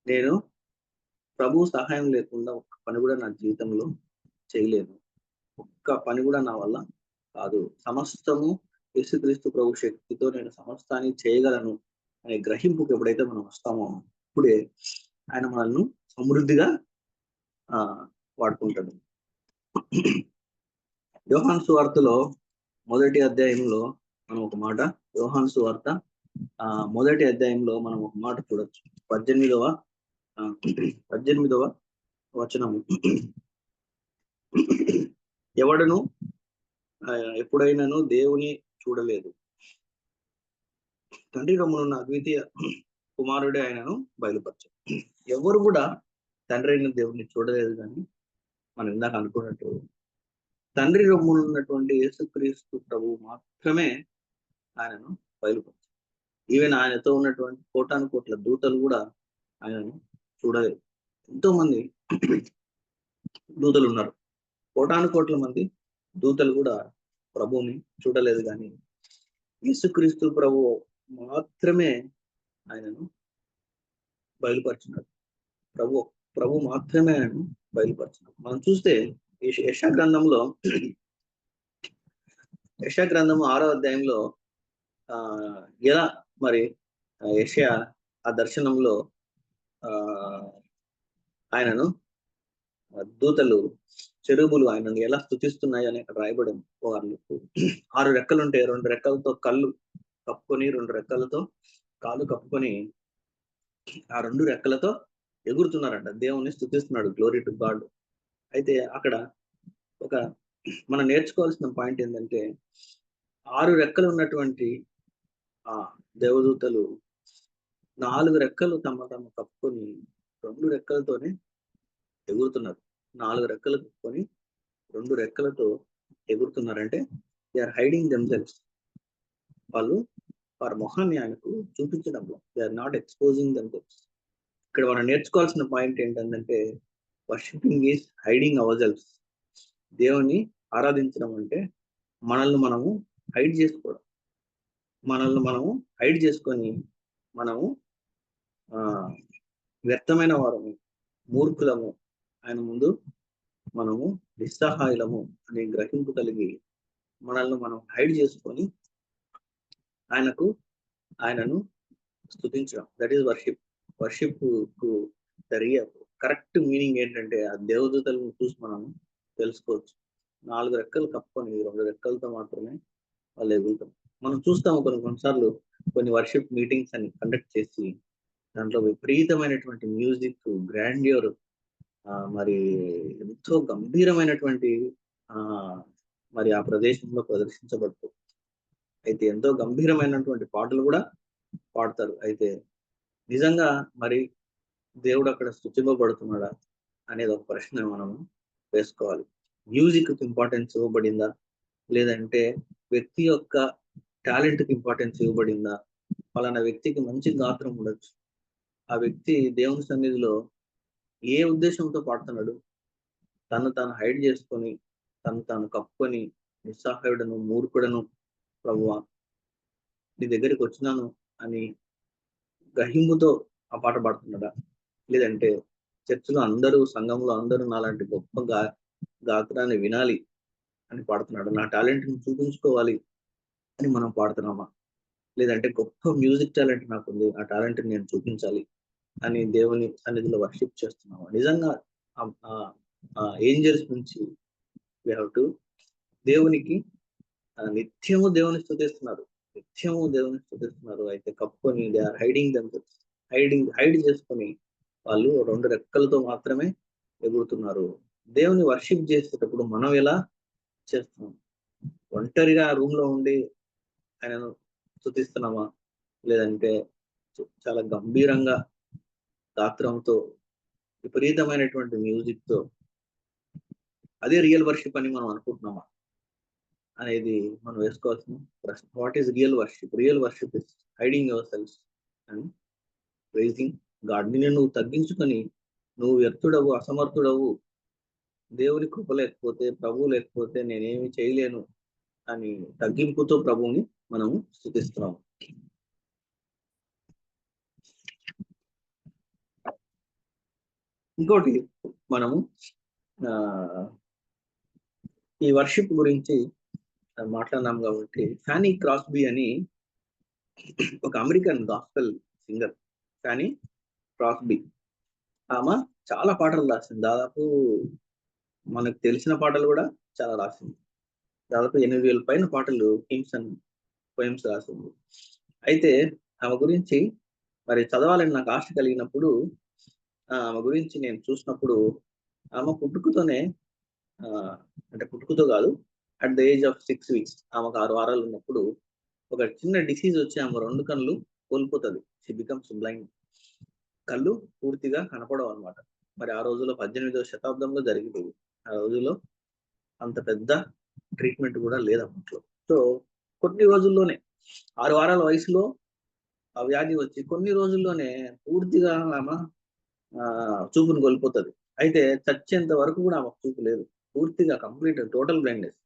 D: నేను ప్రభు సహాయం లేకుండా ఒక్క పని కూడా నా జీవితంలో చేయలేను, ఒక్క పని కూడా నా వల్ల కాదు, సమస్తము యేసుక్రీస్తు ప్రభు శక్తితో నేను సమస్తాన్ని చేయగలను అనే గ్రహింపుకి ఎప్పుడైతే మనం వస్తామో అప్పుడే ఆయన మనల్ని సమృద్ధిగా వాడుకుంటాడు. యోహాను సువార్తలో 1వ అధ్యాయంలో మనం ఒక మాట, యోహాను సువార్త 1వ అధ్యాయంలో మనం ఒక మాట చూడొచ్చు. 18వ వచనము. ఎవడను ఎప్పుడైనాను దేవుని చూడలేదు, తండ్రి రొమ్మునున్న అద్వితీయ కుమారుడే ఆయనను బయలుపరచారు. ఎవరు కూడా తండ్రి అయిన దేవుని చూడలేదు. కానీ మనం ఇందాక అనుకున్నట్టు తండ్రి రొమ్మునున్నటువంటి యేసుక్రీస్తు ప్రభు మాత్రమే ఆయనను బయలుపరచారు. ఈవెన్ ఆయనతో ఉన్నటువంటి కోటాను కోట్ల దూతలు కూడా ఆయనను చూడలేదు. ఎంతో మంది దూతలు ఉన్నారు, కోటాను కోట్ల మంది దూతలు కూడా ప్రభువుని చూడలేదు. కానీ యేసుక్రీస్తు ప్రభు మాత్రమే ఆయనను బయలుపరిచినాడు. ప్రభు మాత్రమే ఆయనను బయలుపరిచినాడు. మనం చూస్తే యెషయా గ్రంథంలో 6వ అధ్యాయంలో ఎలా మరి యెషయా ఆ దర్శనంలో ఆయనను దూతలు, చెరుబులు ఆయనను ఎలా స్తుతిస్తున్నాయి అని అక్కడ రాయబడింది. వాళ్ళకు 6 రెక్కలు ఉంటే 2 రెక్కలతో కళ్ళు కప్పుకొని, 2 రెక్కలతో కాలు కప్పుకొని, ఆ 2 రెక్కలతో ఎగురుతున్నారంట, దేవుని స్తుతిస్తున్నాడు. Glory to God. అయితే అక్కడ మనం నేర్చుకోవాల్సిన పాయింట్ ఏంటంటే, 6 రెక్కలు ఉన్నటువంటి ఆ దేవదూతలు 4 రెక్కలు తమ కప్పుకొని 2 రెక్కలతోనే ఎగురుతున్నారు. 4 రెక్కలు కప్పుకొని 2 రెక్కలతో ఎగురుతున్నారంటే దే ఆర్ హైడింగ్ దెమ్సెల్వ్స్. వాళ్ళు వారి మొహాన్ని ఆయనకు చూపించడంలో they are not exposing themselves. ఇక్కడ మనం నేర్చుకోవాల్సిన పాయింట్ ఏంటంటే worshipping is hiding ourselves. దేవుని ఆరాధించడం అంటే మనల్ని మనము హైడ్ చేసుకోవడం. మనల్ని మనము హైడ్ చేసుకొని మనము వ్యర్థమైన వారము, మూర్ఖులము, ఆయన ముందు మనము నిస్సహాయులము అనే గ్రహింపు కలిగి మనల్ని మనం హైడ్ చేసుకొని ఆయనను స్తుతించడం. That is worship. వర్షిప్ కు కరెక్ట్ మీనింగ్ ఏంటంటే ఆ దేవదూతలను చూసి మనం తెలుసుకోవచ్చు. 4 రెక్కలు కప్పుకొని 2 రెక్కలతో మాత్రమే వాళ్ళు ఎగురుతాం. మనం చూస్తాము కొన్నిసార్లు కొన్ని వర్షిప్ మీటింగ్స్ అని కండక్ట్ చేసి దాంట్లో విపరీతమైనటువంటి మ్యూజిక్, గ్రాండ్యూర్, మరి ఎంతో గంభీరమైనటువంటి మరి ఆ ప్రదేశంలో ప్రదర్శించబడుతుంది. అయితే ఎంతో గంభీరమైనటువంటి పాటలు కూడా పాడతారు. అయితే నిజంగా మరి దేవుడు అక్కడ స్తుతింపబడుతున్నాడా అనేది ఒక ప్రశ్న మనం వేసుకోవాలి. మ్యూజిక్ కి ఇంపార్టెన్స్ ఇవ్వబడిందా, లేదంటే వ్యక్తి యొక్క టాలెంట్ కి ఇంపార్టెన్స్ ఇవ్వబడిందా? పలానా వ్యక్తికి మంచి గాత్రం ఉండొచ్చు, ఆ వ్యక్తి దేవుని సన్నిధిలో ఏ ఉద్దేశంతో పాడుతున్నాడు? తను తాను హైడ్ చేసుకొని, తను తాను కప్పుకొని, నిస్సహాయుడను, మూర్ఖుడను ప్రభువా నీ దగ్గరికి వచ్చినాను అని గ్రహింపుతో ఆ పాట పాడుతున్నాడా? లేదంటే చర్చిలో అందరూ, సంఘంలో అందరూ నాలాంటి గొప్ప గాత్రాన్ని వినాలి అని పాడుతున్నాడు, నా టాలెంట్ ని చూపించుకోవాలి అని మనం పాడుతున్నామా? లేదంటే గొప్ప మ్యూజిక్ టాలెంట్ నాకుంది, ఆ టాలెంట్ నేను చూపించాలి అని దేవుని సన్నిధిలో వర్షిప్ చేస్తున్నామా? నిజంగా ఏంజల్స్ నుంచి వీ హ్యావ్ టు దేవునికి నిత్యము దేవుని స్తుతిస్తున్నారు, నిత్యము దేవుని స్తుతిస్తున్నారు. అయితే కప్పుకొని they are hiding themselves. Hide చేసుకొని వాళ్ళు 2 రెక్కలతో మాత్రమే ఎగురుతున్నారు. దేవుని వర్షిప్ చేసేటప్పుడు మనం ఎలా చేస్తున్నాం? ఒంటరిగా రూమ్ లో ఉండి ఆయనను స్తుతిస్తున్నామా? లేదంటే చాలా గంభీరంగా గాత్రంతో, విపరీతమైనటువంటి మ్యూజిక్ తో అదే రియల్ వర్షిప్ అని మనం అనుకుంటున్నామా అనేది మనం వేసుకోవాల్సిన ప్రశ్న. What is real worship? Real worship is hiding your self and pricing God. నిన్ను నువ్వు తగ్గించుకొని, నువ్వు వ్యర్థుడవు, అసమర్థుడవు, దేవుని కృప లేకపోతే, ప్రభువు లేకపోతే నేనేమి చేయలేను అని తగ్గింపుతో ప్రభువుని మనము స్తుతిస్తున్నాము. ఇంకోటి మనము ఈ వర్షిప్ గురించి మాట్లాడినాం కాబట్టి, ఫ్యానీ క్రాస్బీ అని ఒక అమెరికన్ గాస్పెల్ సింగర్, ఫ్యానీ క్రాస్బీ, ఆమె చాలా పాటలు రాసింది. దాదాపు మనకు తెలిసిన పాటలు కూడా చాలా రాసింది. దాదాపు 8,000 పైన పాటలు, హిమ్స్ అండ్ పోయమ్స్ రాసింది. అయితే ఆమె గురించి మరి చదవాలని నాకు ఆశ కలిగినప్పుడు, ఆమె గురించి నేను చూసినప్పుడు, ఆమె పుట్టుకతోనే అంటే పుట్టుకతో కాదు, at the age of 6 weeks, ఆమెకు 6 వారాలు ఉన్నప్పుడు ఒక చిన్న డిసీజ్ వచ్చి ఆమె 2 కళ్ళు కోల్పోతుంది. She becomes blind. కళ్ళు పూర్తిగా కనపడవు అనమాట. మరి ఆ రోజుల్లో 18వ శతాబ్దంలో జరిగింది. ఆ రోజుల్లో అంత పెద్ద ట్రీట్మెంట్ కూడా లేదు అప్పట్లో. సో కొన్ని రోజుల్లోనే, 6 వారాల వయసులో ఆ వ్యాధి వచ్చి కొన్ని రోజుల్లోనే పూర్తిగా ఆమె చూపును కోల్పోతుంది. అయితే చచ్చేంత వరకు కూడా ఆమె చూపు లేదు, పూర్తిగా కంప్లీట్ టోటల్ బ్లైండ్నెస్.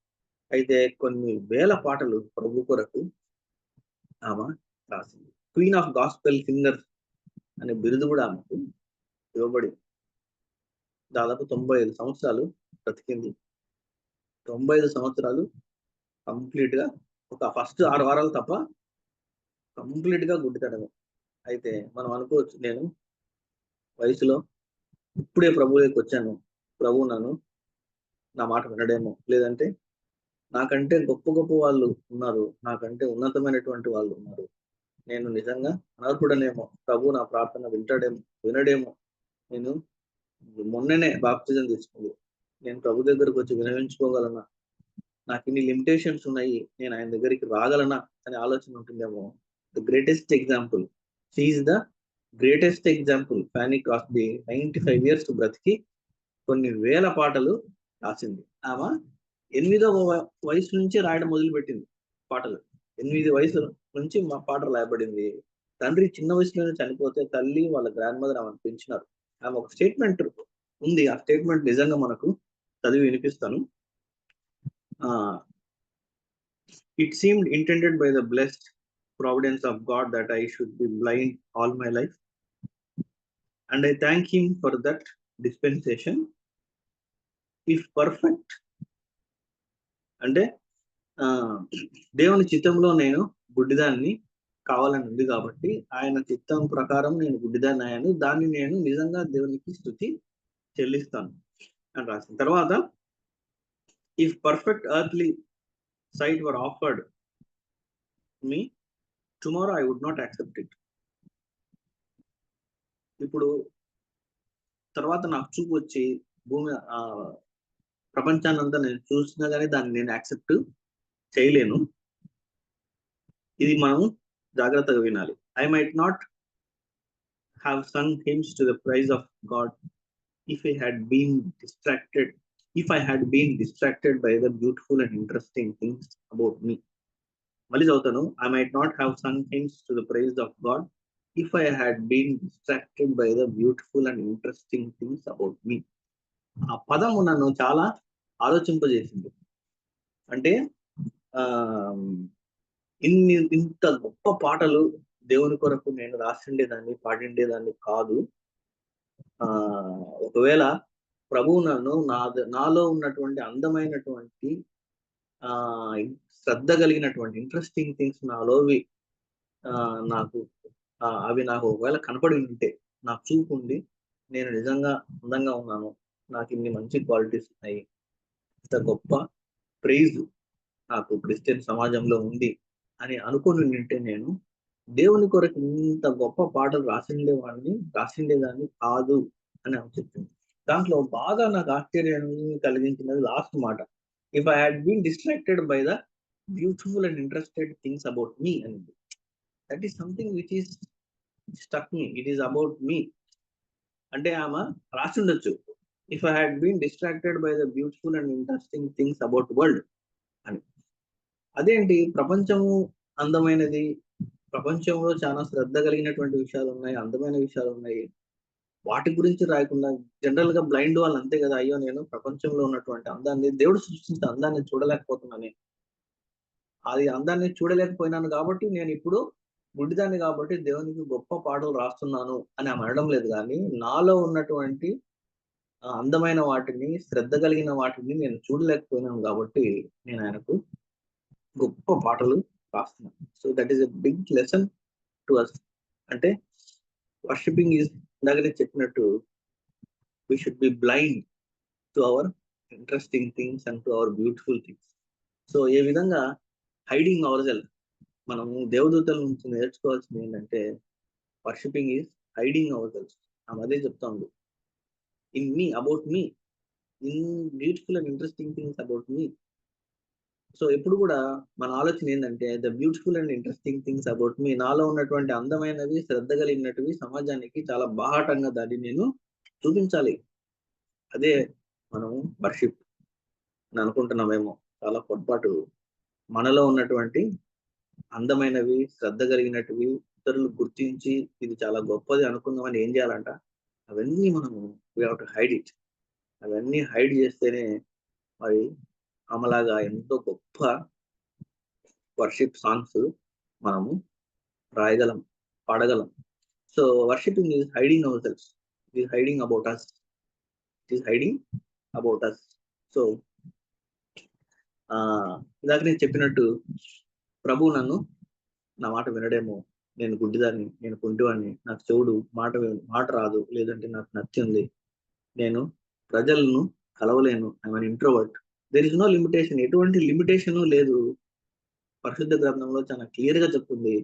D: అయితే కొన్ని వేల పాటలు ప్రభు కొరకు ఆమె రాసింది. క్వీన్ ఆఫ్ గాస్పెల్ సింగర్ అనే బిరుదు కూడా ఆమెకు ఇవ్వబడింది. దాదాపు 95 సంవత్సరాలు బ్రతికింది. 95 సంవత్సరాలు కంప్లీట్ గా, ఒక ఫస్ట్ 6 వారాలు తప్ప కంప్లీట్ గా గుడ్డితనమే. అయితే మనం అనుకోవచ్చు, నేను వయసులో ఇప్పుడే ప్రభువులోకి వచ్చాను, ప్రభు నా మాట వినడేమో, లేదంటే నాకంటే గొప్ప గొప్ప వాళ్ళు ఉన్నారు, నాకంటే ఉన్నతమైనటువంటి వాళ్ళు ఉన్నారు, నేను నిజంగా అనర్హుడనేమో, ప్రభు నా ప్రార్థన వినడేమో, నేను మొన్ననే బాప్తిజం తీసుకుంది, నేను ప్రభు దగ్గరకు వచ్చి వినవించుకోగలనా, నాకు ఇన్ని లిమిటేషన్స్ ఉన్నాయి, నేను ఆయన దగ్గరికి రాగలనా అనే ఆలోచన ఉంటుందేమో. The greatest example, she's the greatest example. Fanny Crosby 95 years బ్రతికి కొన్ని వేల పాటలు రాసింది. ఆమె 8వ వయసు నుంచి రాయడం మొదలుపెట్టింది పాటలు. 8 వయసు నుంచి మా పాట రాయబడింది. తండ్రి చిన్న వయసులోనే చనిపోతే తల్లి వాళ్ళ గ్రాండ్ మదర్ ఆమెను పెంచినారు. ఆమె ఒక స్టేట్మెంట్ ఉంది. ఆ స్టేట్మెంట్ నిజంగా మనకు చదివి వినిపిస్తాను. It seemed intended by the blessed providence of God that I should be blind all my life, and I thank him for that dispensation. If perfect, అంటే దేవుని చిత్తంలో నేను గుడ్డిదాన్ని కావాలని ఉంది కాబట్టి ఆయన చిత్తం ప్రకారం నేను గుడ్డిదాన్ని అయ్యాను. దాన్ని నేను నిజంగా దేవునికి స్తుతి చెల్లిస్తాను అని రాసిన తర్వాత, if perfect earthly sight were offered me tomorrow I would not accept it. ఇప్పుడు తర్వాత నాకు చూపు వచ్చి భూమి ప్రపంచాన్ని అంతా నేను చూసినా కానీ దాన్ని నేను యాక్సెప్ట్ చేయలేను. ఇది మనం జాగ్రత్తగా వినాలి. I might not have sung hymns to the praise of God if I had been distracted by the beautiful and interesting things about me. మళ్ళీ చదువుతాను. I might not have sung hymns to the praise of God if I had been distracted by the beautiful and interesting things about me. ఆ పదము నన్ను చాలా ఆలోచింపజేసింది. అంటే ఇంత గొప్ప పాటలు దేవుని కొరకు నేను రాసిండేదాన్ని, పాడిండేదాన్ని కాదు. ఒకవేళ ప్రభువు నన్ను నాలో ఉన్నటువంటి అందమైనటువంటి శ్రద్ధ కలిగినటువంటి ఇంట్రెస్టింగ్ థింగ్స్ నాలోవి అవి నాకు ఒకవేళ కనపడి ఉంటే, నాకు చూపు ఉండి నేను నిజంగా అందంగా ఉన్నాను, నాకు ఇన్ని మంచి క్వాలిటీస్ ఉన్నాయి, ఇంత గొప్ప ప్రైజ్ నాకు క్రిస్టియన్ సమాజంలో ఉంది అని అనుకుని ఉంటే నేను దేవుని కొరకు ఇంత గొప్ప పాటలు రాసిండేదాన్ని కాదు అని ఆమె చెప్పింది. దాంట్లో బాగా నాకు ఆశ్చర్యాన్ని కలిగించినది లాస్ట్ మాట, if I had been distracted by the beautiful and interested things about me అనేది. That is something which is stuck me, it is about me. అంటే ఆమె రాసి ఉండొచ్చు, if I had been distracted by the beautiful and interesting things about world అని. అదేంటి, ప్రపంచము అందమైనది, ప్రపంచంలో చాలా శ్రద్ధ కలిగినటువంటి విషయాలు ఉన్నాయి, అందమైన విషయాలు ఉన్నాయి, వాటి గురించి రాయకుండా జనరల్ గా బ్లైండ్ వాళ్ళు అంతే కదా, అయ్యో నేను ప్రపంచంలో ఉన్నటువంటి అందాన్ని, దేవుడు సృష్టించిన అందాన్ని చూడలేకపోతున్నాను, అది అందాన్ని చూడలేకపోయినాను కాబట్టి నేను ఇప్పుడు గుడ్డిదాన్ని కాబట్టి దేవునికి గొప్ప పాటలు రాస్తున్నాను అని అనడం లేదు. కానీ నాలో ఉన్నటువంటి అందమైన వాటిని, శ్రద్ధ కలిగిన వాటిని నేను చూడలేకపోయినాను కాబట్టి నేను ఆయనకు గొప్ప పాటలు రాస్తున్నాను. So that is a big lesson to us. అంటే వర్షిపింగ్ ఈజ్, ఇందాకనే చెప్పినట్టు, we should be blind to our interesting things and to our beautiful things. So ఏ విధంగా హైడింగ్ అవర్ సెల్ఫ్, మనము దేవదూతల నుంచి నేర్చుకోవాల్సింది ఏంటంటే, worshipping is hiding our self. అదే చెప్తా ఉంది, in me, about me, in beautiful and interesting things about me. So ఎప్పుడు కూడా మన ఆలోచన ఏంటంటే, the beautiful and interesting things about me, నాలో ఉన్నటువంటి అందమైనవి, శ్రద్ధ కలిగినవి సమాజానికి చాలా బాహాటంగా దాన్ని నేను చూపించాలి. అదే మనం వర్షిప్ అని అనుకుంటున్నామేమో. చాలా పొరపాటు. మనలో ఉన్నటువంటి అందమైనవి, శ్రద్ధ కలిగినవి ఇతరులు గుర్తించి ఇది చాలా గొప్పది అనుకున్నామని ఏం చేయాలంట, అవన్నీ మనము we have to hide it. అవన్నీ హైడ్ చేస్తేనే మరి ఆమెలాగా ఎంతో గొప్ప వర్షిప్ సాంగ్స్ మనము రాయగలం, పాడగలం. So worshipping is hiding our self, it is hiding about us, it is hiding about us. So ఇందాక నేను చెప్పినట్టు, ప్రభు నన్ను, నా మాట వినడేమో, నేను గుడ్డిదాన్ని, నేను కుంటివాడిని, నాకు చెవుడు, మాట రాదు, లేదంటే నాకు నచ్చింది, నేను ప్రజలను కలవలేను, I'm introvert. There is no limitation, ఎటువంటి లిమిటేషన్ లేదు. పరిశుద్ధ గ్రంథంలో చాలా క్లియర్ గా చెప్తుంది,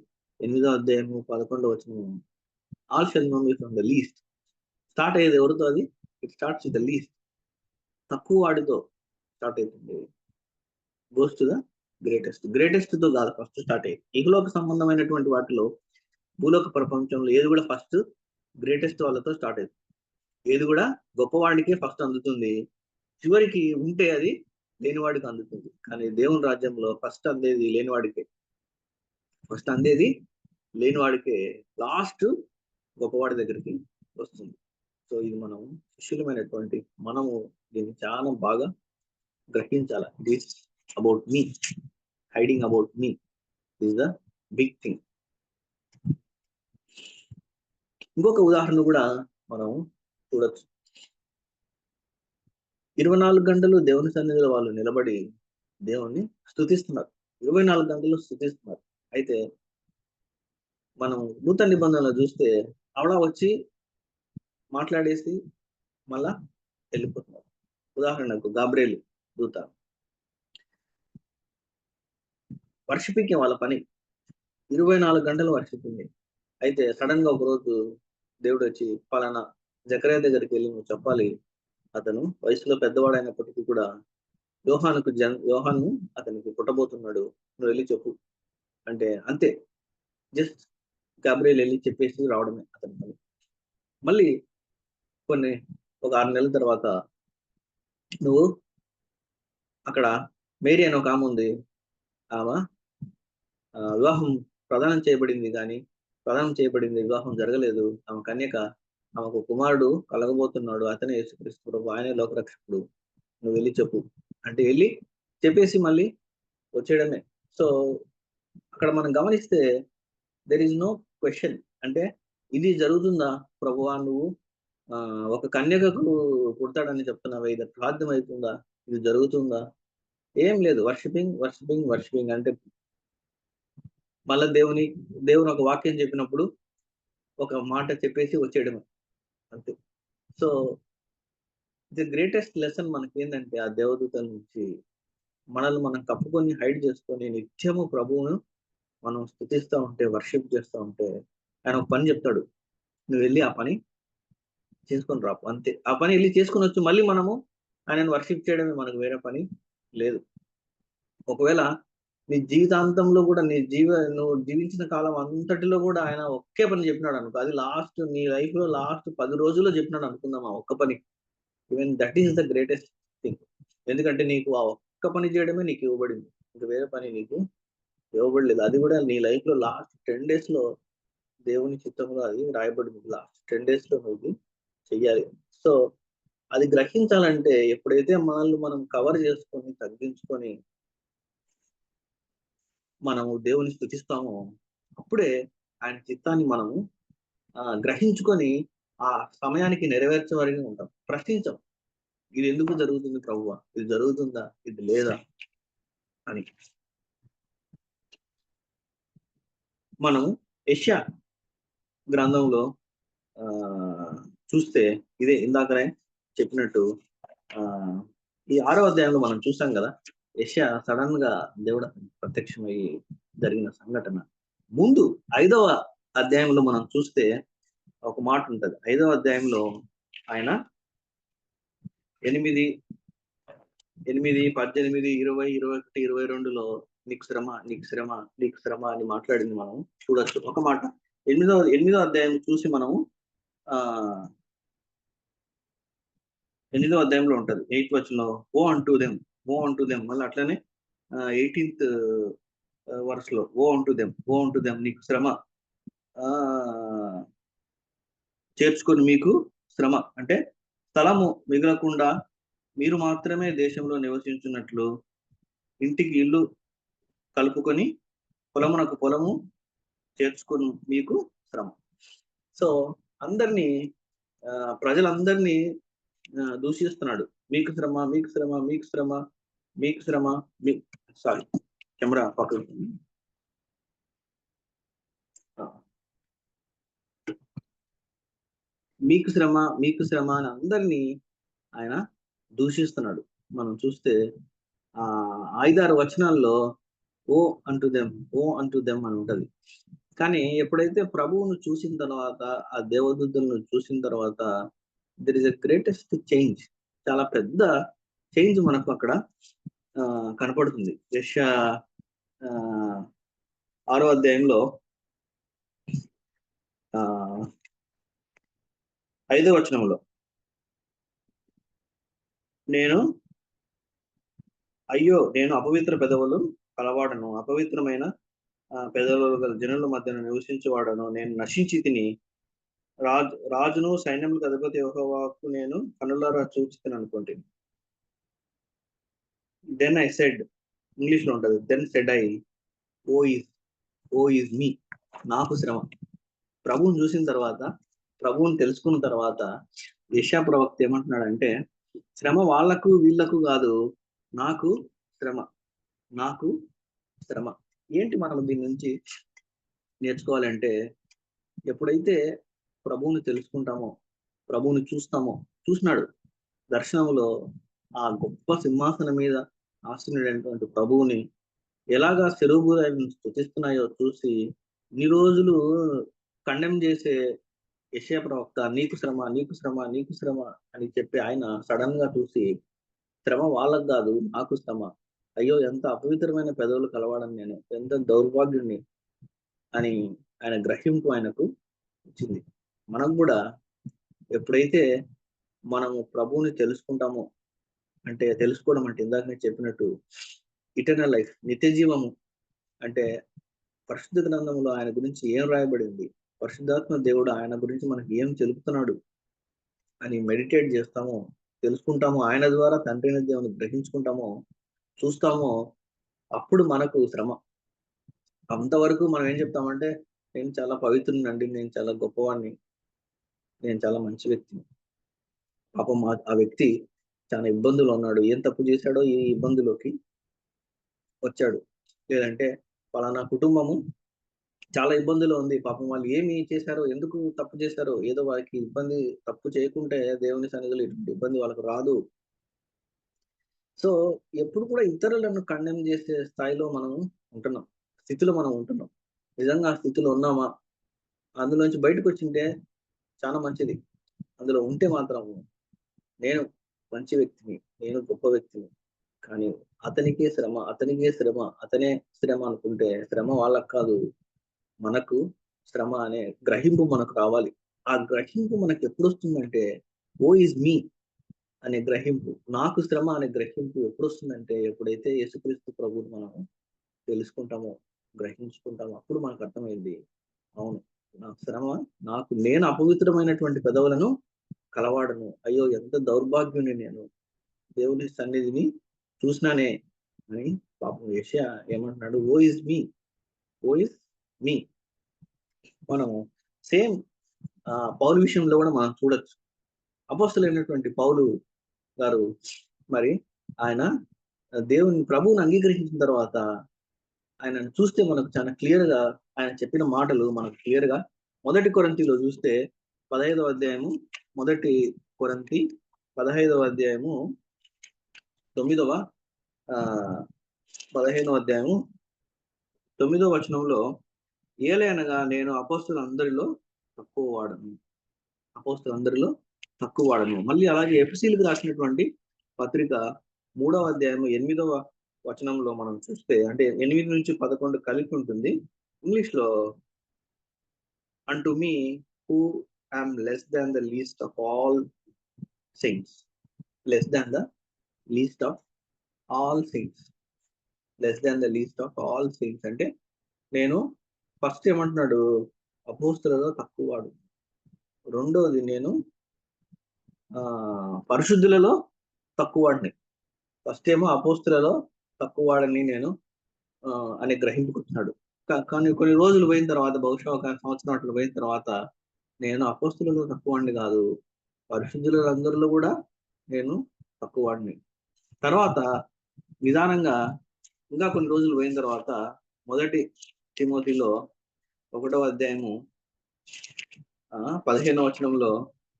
D: 8వ అధ్యాయము 11వ వచనం, all shall know me from the least. Start అయ్యేది ఎవరితో? అది it starts with the least. తక్కువ వాడితో స్టార్ట్ అవుతుంది, goes to the greatest. Greatest తో కాదు ఫస్ట్ స్టార్ట్ అయ్యి, ఇహలోక సంబంధమైనటువంటి వాటిలో, భూలోక ప్రపంచంలో ఏది కూడా ఫస్ట్ గ్రేటెస్ట్ వాళ్ళతో స్టార్ట్ అవుతుంది. ఏది కూడా గొప్పవాడికే ఫస్ట్ అందుతుంది, చివరికి ఉంటే అది గ్రేటెస్ట్ వాళ్ళతో ఎండ్ అవుతుంది. సో లేనివాడికి అందుతుంది. కానీ దేవుని రాజ్యంలో ఫస్ట్ అందేది లేనివాడికే, ఫస్ట్ అందేది లేనివాడికే, లాస్ట్ గొప్పవాడి దగ్గరికి వస్తుంది. సో ఇది మనం శిష్యులమైనటువంటి మనము దీన్ని చాలా బాగా గ్రహించాలి. It is about me, hiding about me is the big thing. ఇంకొక ఉదాహరణ కూడా మనం చూడొచ్చు. 24 గంటలు దేవుని సన్నిధిలో వాళ్ళు నిలబడి దేవుణ్ణి స్తుతిస్తున్నారు. 24 గంటలు స్తుతిస్తున్నారు. అయితే మనం నూతన నిబంధనలు చూస్తే ఆవిడ వచ్చి మాట్లాడేసి మళ్ళా వెళ్ళిపోతున్నారు. ఉదాహరణకు గాబ్రియేలు దూత, వర్షిపింగ్ వాళ్ళ పని 24 గంటలు వర్షిపింగ్. అయితే సడన్ గా ఒక రోజు దేవుడు వచ్చి పలానా జకరియా దగ్గరికి వెళ్ళి నువ్వు చెప్పాలి, అతను వయసులో పెద్దవాడైనప్పటికీ కూడా యోహాను అతనికి పుట్టబోతున్నాడు, నువ్వు వెళ్ళి చెప్పు అంటే అంతే. జస్ట్ గాబ్రియేల్ వెళ్ళి చెప్పేసి రావడమే అతని పని. మళ్ళీ ఒక 6 నెలల తర్వాత నువ్వు అక్కడ మేరీ అని ఒక ఆమె ఉంది, ఆమె వివాహం ప్రదానం చేయబడింది, వివాహం జరగలేదు, ఆమె కన్యక, ఆమెకు కుమారుడు కలగబోతున్నాడు, అతనే యేసుక్రీస్తు ప్రభు, ఆయనే లోకరక్షకుడు, నువ్వు వెళ్ళి చెప్పు అంటే వెళ్ళి చెప్పేసి మళ్ళీ వచ్చేయడమే. సో అక్కడ మనం గమనిస్తే దెర్ ఈజ్ నో క్వశ్చన్. అంటే ఇది జరుగుతుందా ప్రభువా, నువ్వు ఒక కన్యకకు పుడతాడని చెప్తున్నావా, ఇది సాధ్యమవుతుందా, ఇది జరుగుతుందా, ఏం లేదు. వర్షిపింగ్ అంటే మళ్ళా దేవుని ఒక వాక్యం చెప్పినప్పుడు ఒక మాట చెప్పేసి వచ్చేయడమే అంతే. సో ది గ్రేటెస్ట్ లెసన్ మనకి ఏంటంటే ఆ దేవదూతల నుంచి మనల్ని మనం కప్పుకొని హైడ్ చేసుకొని నిత్యము ప్రభువును మనం స్తుతిస్తూ ఉంటే, వర్షిప్ చేస్తూ ఉంటే ఆయన ఒక పని చెప్తాడు, నువ్వు వెళ్ళి ఆ పని చేసుకొని రాపు అంతే. ఆ పని వెళ్ళి చేసుకొని వచ్చి మళ్ళీ మనము ఆయనను వర్షిప్ చేయడమే, మనకు వేరే పని లేదు. ఒకవేళ నీ జీవితాంతంలో కూడా నువ్వు జీవించిన కాలం అంతటిలో కూడా ఆయన ఒకే పని చెప్పినాడు అనుకో, అది లాస్ట్ నీ లైఫ్ లో లాస్ట్ 10 రోజుల్లో చెప్పినాడు అనుకుందాం ఆ ఒక్క పని. Even that is the greatest thing. ఎందుకంటే నీకు ఆ ఒక్క పని చేయడమే నీకు ఇవ్వబడింది, ఇంకా వేరే పని నీకు ఇవ్వబడలేదు. అది కూడా నీ లైఫ్ లో లాస్ట్ 10 days లో దేవుని చిత్తంలో అది రాయబడింది. లాస్ట్ 10 days లో నువ్వు చెయ్యాలి. సో అది గ్రహించాలంటే ఎప్పుడైతే మనల్ని మనం కవర్ చేసుకొని తగ్గించుకొని మనము దేవుని స్తుతిస్తామో అప్పుడే ఆయన చిత్తాన్ని మనము గ్రహించుకొని ఆ సమయానికి నెరవేర్చే వారిగా ఉంటాం. ప్రశ్నించాం, ఇది ఎందుకు జరుగుతుంది ప్రభువా, ఇది జరుగుతుందా, ఇది లేదా అని. మనం యెషయా గ్రంథంలో చూస్తే ఇదే ఇందాకనే చెప్పినట్టు ఈ 6వ అధ్యాయంలో మనం చూసాం కదా, యెషయా సడన్ గా దేవుడు ప్రత్యక్షమయ్యి జరిగిన సంఘటన. ముందు 5వ అధ్యాయంలో మనం చూస్తే ఒక మాట ఉంటది. 5వ అధ్యాయంలో ఆయన 8, 18, 20, 21, 22లో నీకు శ్రమ అని మాట్లాడింది మనం చూడొచ్చు. ఒక మాట 8వ అధ్యాయం చూసి మనము 8వ అధ్యాయంలో ఉంటది 8th వచనంలో ఓ అంటూ దెమ్, మళ్ళీ అట్లనే 18th verse లో ఓ అంటూ దెమ్ నీకు శ్రమ, చేర్చుకొని మీకు శ్రమ అంటే స్థలము మిగలకుండా మీరు మాత్రమే దేశంలో నివసించున్నట్లు ఇంటికి ఇల్లు కలుపుకొని పొలమునకు పొలము చేర్చుకొని మీకు శ్రమ. సో అందరినీ ప్రజలందరినీ దూషిస్తున్నాడు, మీకు శ్రమ. సారీ కెమెరా పక్కన. మీకు శ్రమ అని అందరినీ ఆయన దూషిస్తున్నాడు. మనం చూస్తే 5-6 వచనాల్లో ఓ అంటూ దెమ్ అని ఉంటది. కానీ ఎప్పుడైతే ప్రభువును చూసిన తర్వాత, ఆ దేవదూతలను చూసిన తర్వాత there is a greatest change, చాలా పెద్ద చేంజ్ మనకు అక్కడ కనపడుతుంది. యెషయా 6వ అధ్యాయంలో 5వ వచనంలో నేను అయ్యో నేను అపవిత్ర పెదవులు కలవాడను, అపవిత్రమైన పెదవులు గల జనుల మధ్యన నివసించేవాడను, నేను నశించి తిని రాజును సైన్యములకు అధిపతి యెహోవాకు నేను కనులారా చూచితిని అనుకోండి. దెన్ ఐ సెడ్, ఇంగ్లీష్ లో ఉంటది, then said I woe is me, నాకు శ్రమ. ప్రభువుని చూసిన తర్వాత, ప్రభువుని తెలుసుకున్న తర్వాత యెషయా ప్రవక్త ఏమంటున్నాడంటే, శ్రమ వాళ్లకు వీళ్లకు కాదు, నాకు శ్రమ, నాకు శ్రమ. ఏంటి మనం దీని నుంచి నేర్చుకోవాలంటే, ఎప్పుడైతే ప్రభువుని తెలుసుకుంటామో, ప్రభువుని చూసినాడు దర్శనంలో ఆ గొప్ప సింహాసనం మీద ఆసీనుడైనటువంటి ప్రభువుని ఎలాగా శరూబులను స్తుతిస్తున్నాయో చూసి ఇన్ని రోజులు కండెమ్ చేసే యెషయా ప్రవక్త నీకు శ్రమ, నీకు శ్రమ, నీకు శ్రమ అని చెప్పి ఆయన సడన్ గా చూసి శ్రమ వాళ్ళకు కాదు, నాకు శ్రమ, అయ్యో ఎంత అపవిత్రమైన పెదవులు కలవాడని నేను, ఎంత దౌర్భాగ్యుణ్ణి అని ఆయన గ్రహింపు ఆయనకు వచ్చింది. మనం కూడా ఎప్పుడైతే మనము ప్రభువుని తెలుసుకుంటామో, అంటే తెలుసుకోవడం అంటే ఇందాక నేను చెప్పినట్టు ఇటర్నల్ లైఫ్, నిత్య జీవము, అంటే పరిశుద్ధ గ్రంథంలో ఆయన గురించి ఏం రాయబడింది, పరిశుద్ధాత్మ దేవుడు ఆయన గురించి మనకి ఏం తెలుపుతున్నాడు అని మెడిటేట్ చేస్తామో, తెలుసుకుంటామో, ఆయన ద్వారా తండ్రిని దేవుని గ్రహించుకుంటామో, చూస్తామో, అప్పుడు మనకు శ్రమ. అంతవరకు మనం ఏం చెప్తామంటే, నేను చాలా పవిత్రునండి, నేను చాలా గొప్పవాడిని, నేను చాలా మంచి వ్యక్తిని. పాపం ఆ వ్యక్తి చాలా ఇబ్బందులు ఉన్నాడు, ఏం తప్పు చేశాడో ఈ ఇబ్బందులోకి వచ్చాడు. లేదంటే పలానా కుటుంబము చాలా ఇబ్బందులు ఉంది, పాపం వాళ్ళు ఏమి చేశారో, ఎందుకు తప్పు చేశారో, ఏదో వారికి ఇబ్బంది, తప్పు చేయకుంటే దేవుని సన్నిధిలో ఇటువంటి ఇబ్బంది వాళ్ళకు రాదు. సో ఎప్పుడు కూడా ఇతరులను కండెమ్ చేసే స్థాయిలో మనం ఉంటున్నాం, స్థితిలో మనం ఉంటున్నాం. నిజంగా ఆ స్థితిలో ఉన్నామా? అందులోంచి బయటకు వచ్చింటే చాలా మంచిది. అందులో ఉంటే మాత్రం నేను మంచి వ్యక్తిని, నేను గొప్ప వ్యక్తిని, కానీ అతనికే శ్రమ, అతనికే శ్రమ, అతనే శ్రమ అనుకుంటే శ్రమ వాళ్ళకు కాదు, మనకు శ్రమ అనే గ్రహింపు మనకు రావాలి. ఆ గ్రహింపు మనకు ఎప్పుడు వస్తుందంటే, ఓ ఈజ్ మీ అనే గ్రహింపు, నాకు శ్రమ అనే గ్రహింపు ఎప్పుడు వస్తుందంటే, ఎప్పుడైతే యేసుక్రీస్తు ప్రభువుని మనం తెలుసుకుంటామో, గ్రహించుకుంటామో, అప్పుడు మనకు అర్థమైంది, అవును నాకు శ్రమ, నేను అపవిత్రమైనటువంటి పెదవులను కలవాడను, అయ్యో ఎంత దౌర్భాగ్యుని నేను, దేవుని సన్నిధిని చూసినానే అని పాపం యెషయా ఏమంటున్నాడు, ఓ ఈజ్ మీ. మనము సేమ్ పౌలు విషయంలో కూడా మనం చూడొచ్చు. అపోస్తలుడైనటువంటి పౌలు గారు మరి ఆయన దేవుని ప్రభువుని అంగీకరించిన తర్వాత ఆయనను చూస్తే మనకు చాలా క్లియర్ గా ఆయన చెప్పిన మాటలు మనకు క్లియర్ గా 1 కొరింథీలో చూస్తే 15వ అధ్యాయము, 1 కొరింథీ 15వ అధ్యాయము 15వ అధ్యాయము 9వ వచనంలో, ఏలైనగా నేను అపోస్తలులందరిలో తక్కువ వాడను. మళ్ళీ అలాగే ఎఫెసీయులకు రాసినటువంటి పత్రిక 3వ అధ్యాయము 8వ వచనంలో మనం చూస్తే, అంటే 8 నుంచి 11 కలిపి ఉంటుంది. ఇంగ్లీష్ లో, unto me who am less than the least of all saints, less than the least of all saints, less than the least of all saints అంటే నేను ఫస్ట్ ఏమంటున్నాడు, అపోస్తలులలో తక్కువ వాడు. రెండోది నేను పరిశుద్ధులలో తక్కువ వాడిని. ఫస్ట్ ఏమో అపోస్తలులలో తక్కువ వాడని నేను అనే గ్రహింపుకుంటున్నాడు. కానీ కొన్ని రోజులు పోయిన తర్వాత, బహుశా ఒక సంవత్సరం అట్లా పోయిన తర్వాత, నేను అపోస్తలులలో తక్కువ వాడిని కాదు, పరిశుద్ధులందరిలో కూడా నేను తక్కువ వాడిని. తర్వాత నిదానంగా ఇంకా కొన్ని రోజులు పోయిన తర్వాత 1 తిమోతిలో 1వ అధ్యాయము 15వ వచనంలో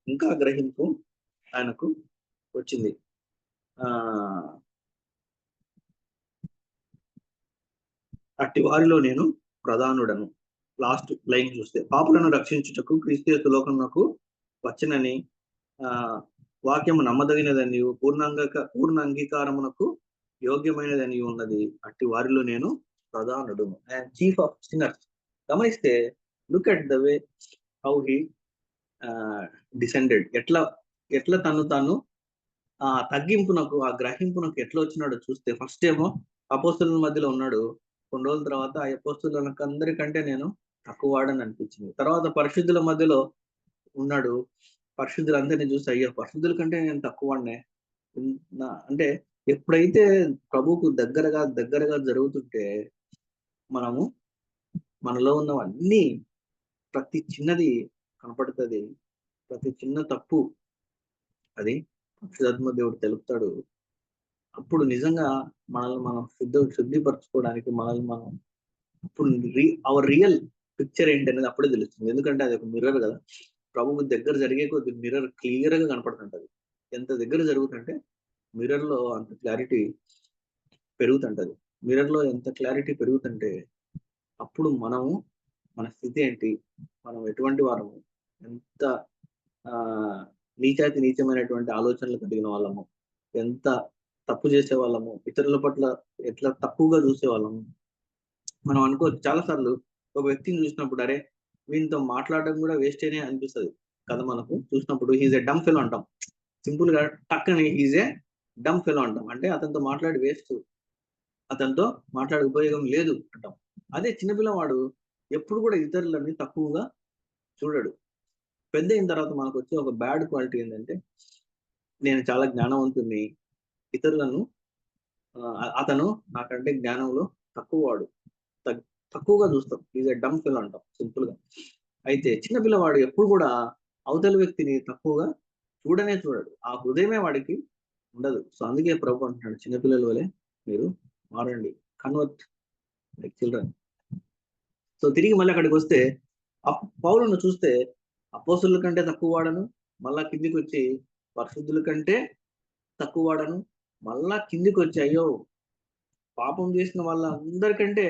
D: ఇంకా గ్రహింపు ఆయనకు వచ్చింది. అట్టి వారిలో నేను ప్రధానుడను. లాస్ట్ లైన్ చూస్తే, పాపులను రక్షించుటకు క్రీస్తు యేసు లోకమునకు వచ్చనని వాక్యము నమ్మదగినదని, పూర్ణ అంగీకారమునకు యోగ్యమైనదని ఉన్నది. అట్టి వారిలో నేను ప్రధానుడును, అండ్ చీఫ్ ఆఫ్ సిన్నర్స్. గమనిస్తే look at the way how he descended, ఎట్లా తను ఆ తగ్గింపునకు, ఆ గ్రహింపునకు ఎట్లా వచ్చినాడో చూస్తే, ఫస్ట్ ఏమో అపోస్తుల మధ్యలో ఉన్నాడు. కొన్ని రోజుల తర్వాత ఆ అపోస్తులకు అందరికంటే నేను తక్కువ వాడని అనిపించింది. తర్వాత పరిశుద్ధుల మధ్యలో ఉన్నాడు. పరిశుద్ధులందరినీ చూసి, అయ్యో పరిశుద్ధుల కంటే నేను తక్కువ వాడినే. అంటే ఎప్పుడైతే ప్రభువుకు దగ్గరగా జరుగుతుంటే మనము మనలో ఉన్నవన్నీ, ప్రతి చిన్నది కనపడుతుంది. ప్రతి చిన్న తప్పు అది పరిశుద్ధాత్మ దేవుడు తెలుపుతాడు. అప్పుడు నిజంగా మనల్ని మనం శుద్ధిపరచుకోవడానికి మనల్ని మనం అప్పుడు అవర్ రియల్ పిక్చర్ ఏంటి అనేది అప్పుడే తెలుస్తుంది. ఎందుకంటే అది ఒక మిర్రర్ కదా. ప్రభువు దగ్గర జరిగే కొద్ది మిర్రర్ క్లియర్ గా కనపడుతుంటది. ఎంత దగ్గర జరుగుతుంటే మిర్రర్ లో అంత క్లారిటీ పెరుగుతుంటది. మిర్రర్ లో ఎంత క్లారిటీ పెరుగుతుంటే అప్పుడు మనము మన స్థితి ఏంటి, మనం ఎటువంటి వారము, ఎంత నీచమైనటువంటి ఆలోచనలు కలిగిన వాళ్ళము, ఎంత తప్పు చేసే వాళ్ళము, ఇతరుల పట్ల ఎట్లా తక్కువగా చూసే వాళ్ళము. మనం అనుకోవచ్చు చాలాసార్లు ఒక వ్యక్తిని చూసినప్పుడు, అరే వీనితో మాట్లాడడం కూడా వేస్ట్ అనే అనిపిస్తుంది కదా. మనకు చూసినప్పుడు హీజ్ ఏ డమ్ ఫెలో అంటాం. సింపుల్ గా టక్కని హీజ్ ఏ డమ్ ఫెలో అంటాం. అంటే అతనితో మాట్లాడి వేస్ట్, అతనితో మాట్లాడే ఉపయోగం లేదు అంటాం. అదే చిన్నపిల్లవాడు ఎప్పుడు కూడా ఇతరులని తక్కువగా చూడడు. పెద్ద అయిన తర్వాత మనకు వచ్చే ఒక బ్యాడ్ క్వాలిటీ ఏంటంటే, నేను చాలా జ్ఞానవంతుని, ఇతరులను అతను నాకంటే జ్ఞానంలో తక్కువవాడు, తక్కువగా చూస్తాం. ఈజ్ ఎ డమ్ ఫెలో అంటాం సింపుల్ గా. అయితే చిన్నపిల్లవాడు ఎప్పుడు కూడా అవతల వ్యక్తిని తక్కువగా చూడడు. ఆ హృదయమే వాడికి ఉండదు. సో అందుకే ప్రభు అంటున్నాడు, చిన్నపిల్లల వలె మీరు మారండి, కన్వర్ట్ లైక్ చిల్డ్రన్. సో తిరిగి మళ్ళీ అక్కడికి వస్తే పౌలును చూస్తే అపోస్తుల కంటే తక్కువ వాడను, మళ్ళా కిందికి వచ్చి పరిశుద్ధుల కంటే తక్కువ వాడను, మళ్ళా కిందికి వచ్చి అయ్యో పాపం చేసిన వాళ్ళ అందరికంటే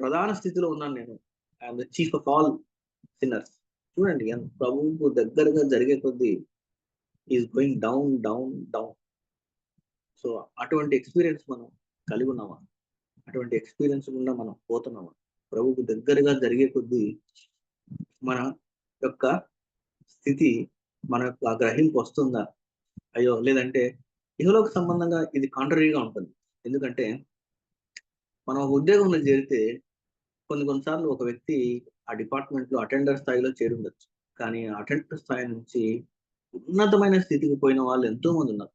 D: ప్రధాన స్థితిలో ఉన్నాను నేను, I'm the chief of all sinners. చూడండి ప్రభువుకు దగ్గరగా జరిగే కొద్దీ is going down down down. So అటువంటి ఎక్స్పీరియన్స్ మనం కలిగి ఉన్నామా? అటువంటి ఎక్స్పీరియన్స్ గుండా మనం పోతున్నామా? ప్రభువుకు దగ్గరగా జరిగే కొద్దీ మన యొక్క స్థితి, మన యొక్క గ్రహింపు వస్తుందా? అయ్యో లేదంటే ఇహలోక సంబంధంగా ఇది కాంట్రరీగా ఉంటుంది. ఎందుకంటే మనం ఉద్యోగంలో చేరితే కొన్నిసార్లు ఒక వ్యక్తి ఆ డిపార్ట్మెంట్ లో అటెండర్ స్థాయిలో చేరి ఉండొచ్చు. కానీ అటెండర్ స్థాయి నుంచి ఉన్నతమైన స్థితికి పోయిన వాళ్ళు ఎంతో మంది ఉన్నారు.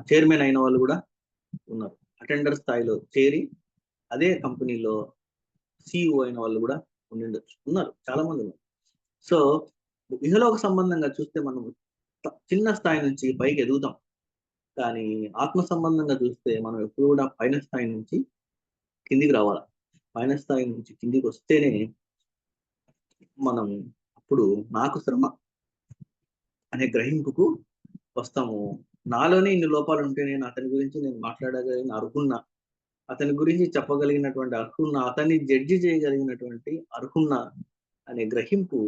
D: చైర్మన్ అయిన వాళ్ళు కూడా ఉన్నారు. అటెండర్ స్థాయిలో చేరి అదే కంపెనీలో సిఇఓ అయిన వాళ్ళు కూడా ఉన్నారు, చాలా మంది ఉన్నారు. సో ఇహలోక సంబంధంగా చూస్తే మనం చిన్న స్థాయి నుంచి పైకి ఎదుగుతాం. కానీ ఆత్మ సంబంధంగా చూస్తే మనం ఎప్పుడు కూడా పైన స్థాయి నుంచి కిందికి రావాలి. పైన స్థాయి నుంచి కిందికి వస్తేనే మనం అప్పుడు నాకు శ్రమ అనే గ్రహింపుకు వస్తాము. నాలోనే ఇన్ని లోపాలు ఉంటే నేను అతని గురించి నేను మాట్లాడగలిగిన అర్హున్నా, అతని గురించి చెప్పగలిగినటువంటి అర్హున్నా, అతన్ని జడ్జి చేయగలిగినటువంటి అర్హున్నా అనే గ్రహింపు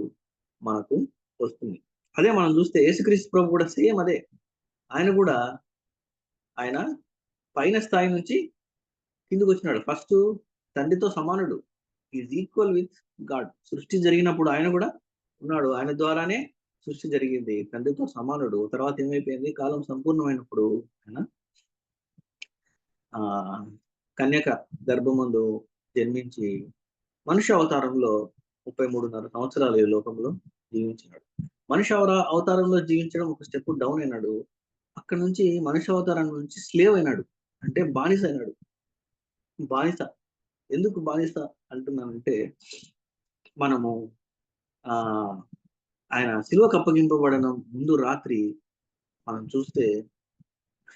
D: మనకు వస్తుంది. అదే మనం చూస్తే యేసుక్రీస్తు ప్రభు కూడా సేమ్ అదే. ఆయన పైన స్థాయి నుంచి కిందికి వచ్చినాడు. ఫస్ట్ తండ్రితో సమానుడు, ఈజ్ ఈక్వల్ విత్ గాడ్. సృష్టి జరిగినప్పుడు ఆయన కూడా ఉన్నాడు, ఆయన ద్వారానే సృష్టి జరిగింది, తండ్రితో సమానుడు. తర్వాత ఏమైపోయింది, కాలం సంపూర్ణమైనప్పుడు ఆయన కన్యక గర్భమందు జన్మించి మనుష్య అవతారంలో 33.5 సంవత్సరాలు ఈ లోకంలో జీవించినాడు. మనుష్య అవతారంలో జీవించడం ఒక స్టెప్ డౌన్ అయినాడు. అక్కడ నుంచి మనుష్య అవతారం నుంచి స్లేవ్ అయినాడు, అంటే బానిస అయినాడు. బానిస ఎందుకు బానిస అంటున్నానంటే, మనము ఆయన శిలువకు అప్పగింపబడిన ముందు రాత్రి మనం చూస్తే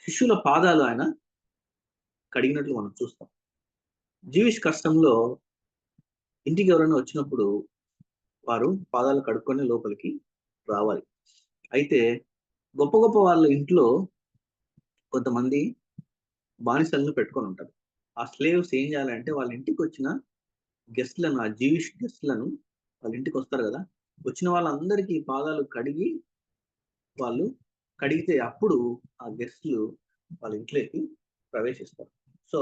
D: శిష్యుల పాదాలు ఆయన కడిగినట్లు మనం చూస్తాం. జీవిష్ కష్టంలో ఇంటికి ఎవరైనా వచ్చినప్పుడు వారు పాదాలు కడుక్కొని లోపలికి రావాలి. అయితే గొప్ప గొప్ప వాళ్ళ ఇంట్లో కొంతమంది బానిసలను పెట్టుకొని ఉంటారు. ఆ స్లేవ్స్ ఏం చేయాలంటే వాళ్ళ ఇంటికి వచ్చిన గెస్ట్లను, ఆ జీవిష్ గెస్ట్లను, వాళ్ళ ఇంటికి వస్తారు కదా, వచ్చిన వాళ్ళందరికీ పాదాలు వాళ్ళు కడిగితే అప్పుడు ఆ గెస్ట్లు వాళ్ళ ఇంట్లోకి ప్రవేశిస్తారు. So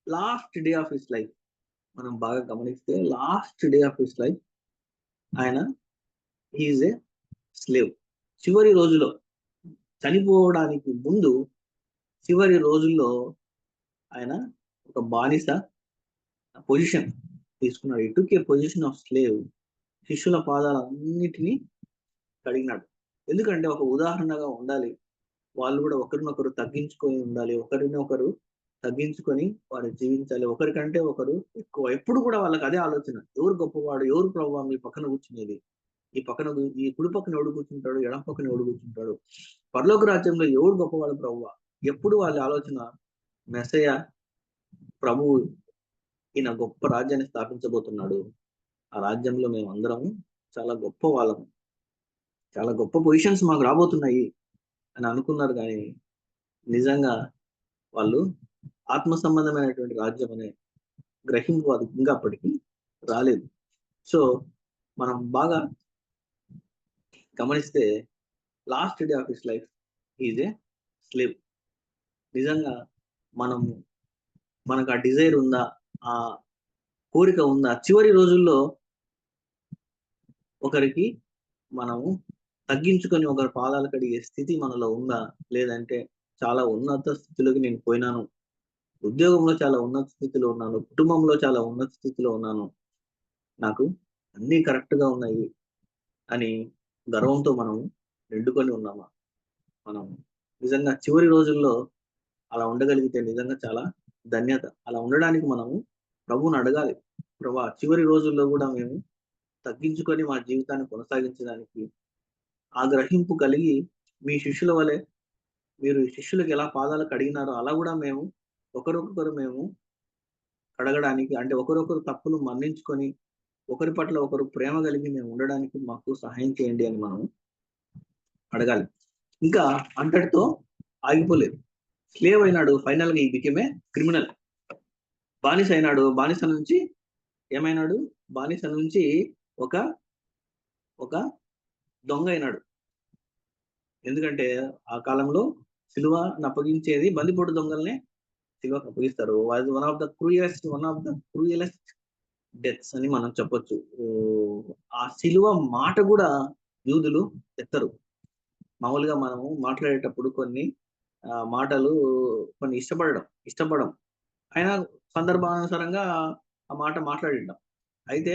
D: last day of his life మనం బాగా గమనిస్తే, last day of his life ఆయన హీఈస్ ఏ స్లేవ్. చివరి రోజులో చనిపోవడానికి ముందు చివరి రోజుల్లో ఆయన ఒక బానిస పొజిషన్ తీసుకున్నాడు. It took A position of slave. శిష్యుల పాదాలన్నిటినీ కడిగినాడు. ఎందుకంటే ఒక ఉదాహరణగా ఉండాలి. వాళ్ళు కూడా ఒకరినొకరు తగ్గించుకొని ఉండాలి. ఒకరినొకరు తగ్గించుకొని వారు జీవించాలి. ఒకరికంటే ఒకరు ఎక్కువ. ఎప్పుడు కూడా వాళ్ళకి అదే ఆలోచన, ఎవరు గొప్పవాడు, ఎవరు ప్రభువా మీ పక్కన కూర్చునేది, ఈ కుడి పక్కన ఎవడు కూర్చుంటాడు, ఎడం పక్కన ఎవడు కూర్చుంటాడు, పరలోక రాజ్యంలో ఎవడు గొప్పవాడు ప్రభువా. ఎప్పుడు వాళ్ళ ఆలోచన మెస్సయ్య ప్రభువు ఈయన గొప్ప రాజ్యాన్ని స్థాపించబోతున్నాడు, ఆ రాజ్యంలో మేము అందరము చాలా గొప్ప వాళ్ళము, చాలా గొప్ప పొజిషన్స్ మాకు రాబోతున్నాయి అని అనుకున్నారు. కానీ నిజంగా వాళ్ళు ఆత్మ సంబంధమైనటువంటి రాజ్యం అనే గ్రహింపు అది ఇంకా అప్పటికి రాలేదు. సో మనం బాగా గమనిస్తే last day of his life is a slave. నిజంగా మనకు ఆ డిజైర్ ఉందా, ఆ కోరిక ఉందా, చివరి రోజుల్లో ఒకరికి మనము తగ్గించుకొని ఒకరి పాదాలు కడిగే స్థితి మనలో ఉందా, లేదంటే చాలా ఉన్నత స్థితిలోకి నేను పోయినాను, ఉద్యోగంలో చాలా ఉన్నత స్థితిలో ఉన్నాను, కుటుంబంలో చాలా ఉన్నత స్థితిలో ఉన్నాను, నాకు అన్నీ కరెక్ట్ గా ఉన్నాయి అని గర్వంతో మనం నిండుకొని ఉన్నామా? మనం నిజంగా చివరి రోజుల్లో అలా ఉండగలిగితే నిజంగా చాలా ధన్యత. అలా ఉండడానికి మనము ప్రభువుని అడగాలి, ప్రభా చివరి రోజుల్లో కూడా మేము తగ్గించుకొని మా జీవితాన్ని కొనసాగించడానికి ఆ గ్రహింపు కలిగి మీ శిష్యుల వలె మీరు శిష్యులకు ఎలా పాదాలు కడిగినారో అలా కూడా మేము ఒకరొకరు మేము కడగడానికి, అంటే ఒకరొకరు తప్పులు మన్నించుకొని ఒకరి పట్ల ఒకరు ప్రేమ కలిగి మేము ఉండడానికి మాకు సహాయం చేయండి అని మనం అడగాలి. ఇంకా అంతటితో ఆగిపోలేదు. స్లేవ్ అయినాడు, ఫైనల్ గా ఈ బికెమే క్రిమినల్. బానిస అయినాడు, బానిస నుంచి ఏమైనాడు, బానిస నుంచి ఒక దొంగ అయినాడు. ఎందుకంటే ఆ కాలంలో సిలువను అప్పగించేది బందిపోటు దొంగల్నే సిలువకు అప్పగిస్తారు. వన్ ఆఫ్ ద క్రూయలెస్ట్ డెత్స్ అని మనం చెప్పొచ్చు. ఆ సిలువ మాట కూడా యూదులు ఎత్తరు. మామూలుగా మనము మాట్లాడేటప్పుడు కొన్ని మాటలు కొన్ని ఇష్టపడం అయినా సందర్భానుసారంగా ఆ మాట మాట్లాడిద్దాం. అయితే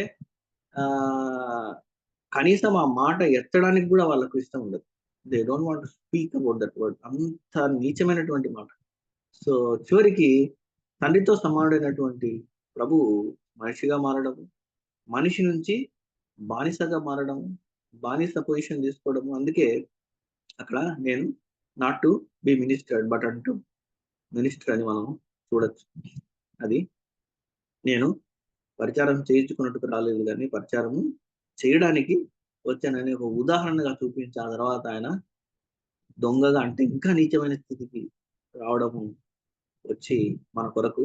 D: కనీసం ఆ మాట ఎత్తడానికి కూడా వాళ్ళకు ఇష్టం ఉండదు. They don't want to speak about that word. అంత నీచమైనటువంటి మాట. సో చివరికి తండ్రితో సమానుడైనటువంటి ప్రభువు మనిషిగా మారడం, మనిషి నుంచి బానిసగా మారడం, బానిస పొజిషన్ తీసుకోవడము. అందుకే అక్కడ నేను not to be ministered but అంటూ మినిస్టర్ అని మనం చూడొచ్చు. అది నేను పరిచారం చేయించుకున్నట్టుకు రాలేదు, కానీ పరిచారము చేయడానికి వచ్చానని ఒక ఉదాహరణగా చూపించి ఆ తర్వాత ఆయన దొంగగా, అంటే ఇంకా నీచమైన స్థితికి రావడము, వచ్చి మన కొరకు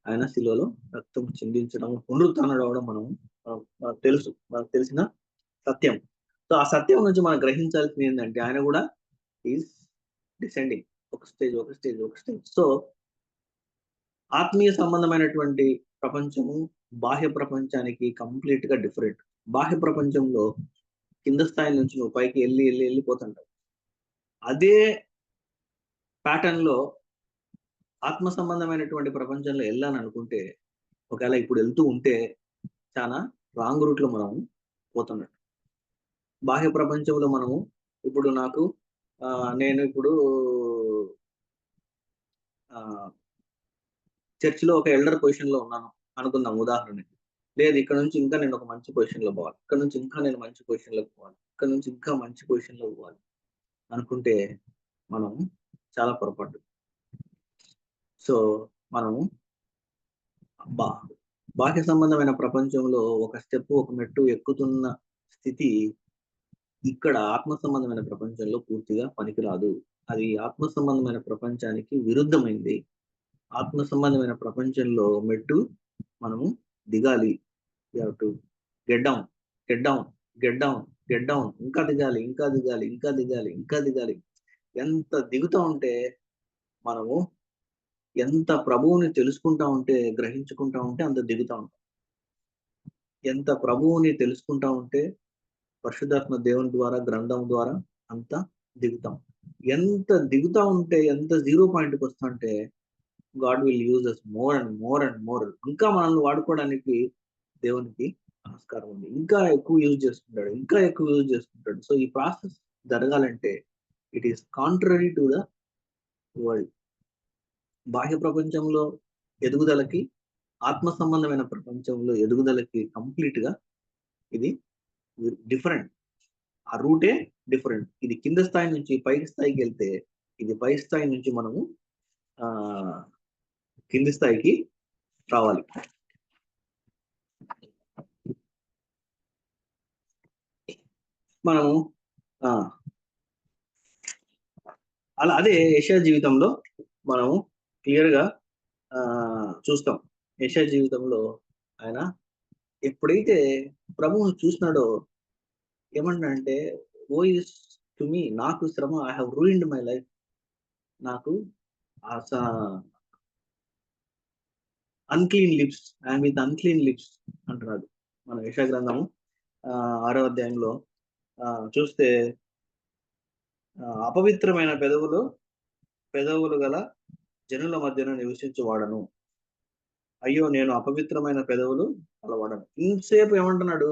D: ఆయన శిలువలో రక్తం చిందించడం, పునరుత్థానం అవడం మనకు తెలిసిన సత్యం. సో ఆ సత్యం నుంచి మనం గ్రహించాల్సింది ఏంటంటే ఆయన కూడా ఈజ్ డిసెండింగ్, ఒక స్టేజ్. సో ఆత్మీయ సంబంధమైనటువంటి ప్రపంచము బాహ్య ప్రపంచానికి కంప్లీట్ గా డిఫరెంట్. బాహ్య ప్రపంచంలో కింద స్థాయి నుంచి నువ్వు పైకి వెళ్ళిపోతుంటావు. అదే ప్యాటర్న్ లో ఆత్మ సంబంధమైనటువంటి ప్రపంచంలో వెళ్ళాలని అనుకుంటే, ఒకవేళ ఇప్పుడు వెళ్తూ ఉంటే చాలా రాంగ్ రూట్ లో మనం పోతున్నట్టు. బాహ్య ప్రపంచంలో మనము ఇప్పుడు నేను ఇప్పుడు చర్చిలో ఒక ఎల్డర్ పొజిషన్ లో ఉన్నాను అనుకుందాం ఉదాహరణకి. లేదు, ఇక్కడ నుంచి ఇంకా నేను ఒక మంచి పొజిషన్ లో పోవాలి, ఇక్కడ నుంచి ఇంకా నేను మంచి పొజిషన్ లోకి పోవాలి, ఇక్కడ నుంచి ఇంకా మంచి పొజిషన్ లోకి పోవాలి అనుకుంటే మనం చాలా పొరపాటు. సో మనము బాహ్య సంబంధమైన ప్రపంచంలో ఒక స్టెప్, ఒక మెట్టు ఎక్కుతున్న స్థితి ఇక్కడ ఆత్మ సంబంధమైన ప్రపంచంలో పూర్తిగా పనికిరాదు. అది ఆత్మ సంబంధమైన ప్రపంచానికి విరుద్ధమైంది. ఆత్మ సంబంధమైన ప్రపంచంలో మెట్టు మనము దిగాలి. You have to get down, ఇంకా దిగాలి. ఎంత దిగుతా ఉంటే మనము, ఎంత ప్రభువుని తెలుసుకుంటా ఉంటే, గ్రహించుకుంటా ఉంటే అంత దిగుతా ఉంటాం. ఎంత ప్రభువుని తెలుసుకుంటా ఉంటే పరిశుద్ధాత్మ దేవుని ద్వారా, గ్రంథం ద్వారా అంత దిగుతాం. ఎంత దిగుతా ఉంటే, ఎంత 0 పాయింట్కి వస్తా ఉంటే God will use us more and more and more. ఇంకా మనల్ని వాడుకోవడానికి దేవునికి ఆస్కారం ఉంది. ఇంకా ఎక్కువ యూజ్ చేసుకుంటాడు, ఇంకా ఎక్కువ యూజ్ చేసుకుంటాడు. సో ఈ ప్రాసెస్ జరగాలంటే it is contrary to the world. బాహ్య ప్రపంచంలో ఎదుగుదలకి, ఆత్మ సంబంధమైన ప్రపంచంలో ఎదుగుదలకి కంప్లీట్ గా ఇది డిఫరెంట్. ఆ రూటే డిఫరెంట్. ఇది కింద స్థాయి నుంచి పై స్థాయికి వెళ్తే, ఇది పై స్థాయి నుంచి మనము ఆ కింది స్థాయికి రావాలి. మనము అలా అదే యెషయా జీవితంలో మనము క్లియర్ గా చూస్తాం. యెషయా జీవితంలో ఆయన ఎప్పుడైతే ప్రభువును చూసినాడో ఏమంటాడంటే, ఓ ఇస్ టు మీ, నాకు శ్రమ, I have ruined my life, నాకు unclean lips, I'm with unclean lips అంటున్నాడు. మన యెషయా గ్రంథము 6వ అధ్యాయంలో చూస్తే అపవిత్రమైన పెదవులు గల జనుల మధ్యన నివసించువాడను, అయ్యో నేను అపవిత్రమైన పెదవులు గలవాడను. ఇంతసేపు ఏమంటున్నాడు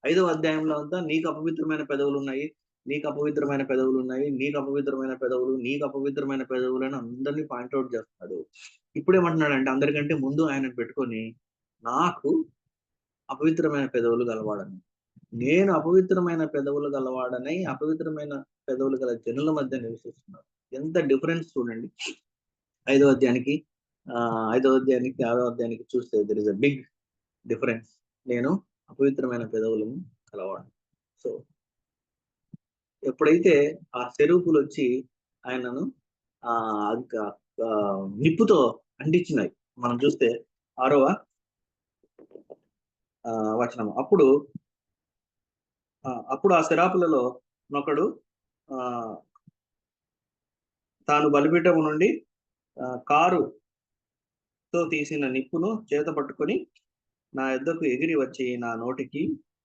D: 5వ అధ్యాయంలో అంతా, నీకు అపవిత్రమైన పెదవులు ఉన్నాయి, నీకు అపవిత్రమైన పెదవులు ఉన్నాయి, నీకు అపవిత్రమైన పెదవులు, నీకు అపవిత్రమైన పెదవులు అని అందరినీ పాయింట్అవుట్ చేస్తున్నాడు. ఇప్పుడు ఏమంటున్నాడు అంటే, అందరికంటే ముందు ఆయనను పెట్టుకొని నాకు అపవిత్రమైన పెదవులు గలవాడని, నేను అపవిత్రమైన పెదవులు గలవాడనై అపవిత్రమైన పెదవులు గల జనుల మధ్య నివసిస్తున్నాను. ఎంత డిఫరెన్స్ చూడండి. 5వ అధ్యాయానికి 6వ అధ్యాయానికి చూస్తే there is a big difference. నేను అపవిత్రమైన పెదవులను కలవాడు. సో ఎప్పుడైతే ఆ సెరూపులు వచ్చి ఆయనను నిప్పుతో అంటించినాయి, మనం చూస్తే 6వ వచనం, అప్పుడు ఆ శరాపులలో ఒకడు తాను బలిపీఠము నుండి కారుతో తీసిన నిప్పును చేత పట్టుకొని నా యొద్దకు ఎగిరి వచ్చి నా నోటికి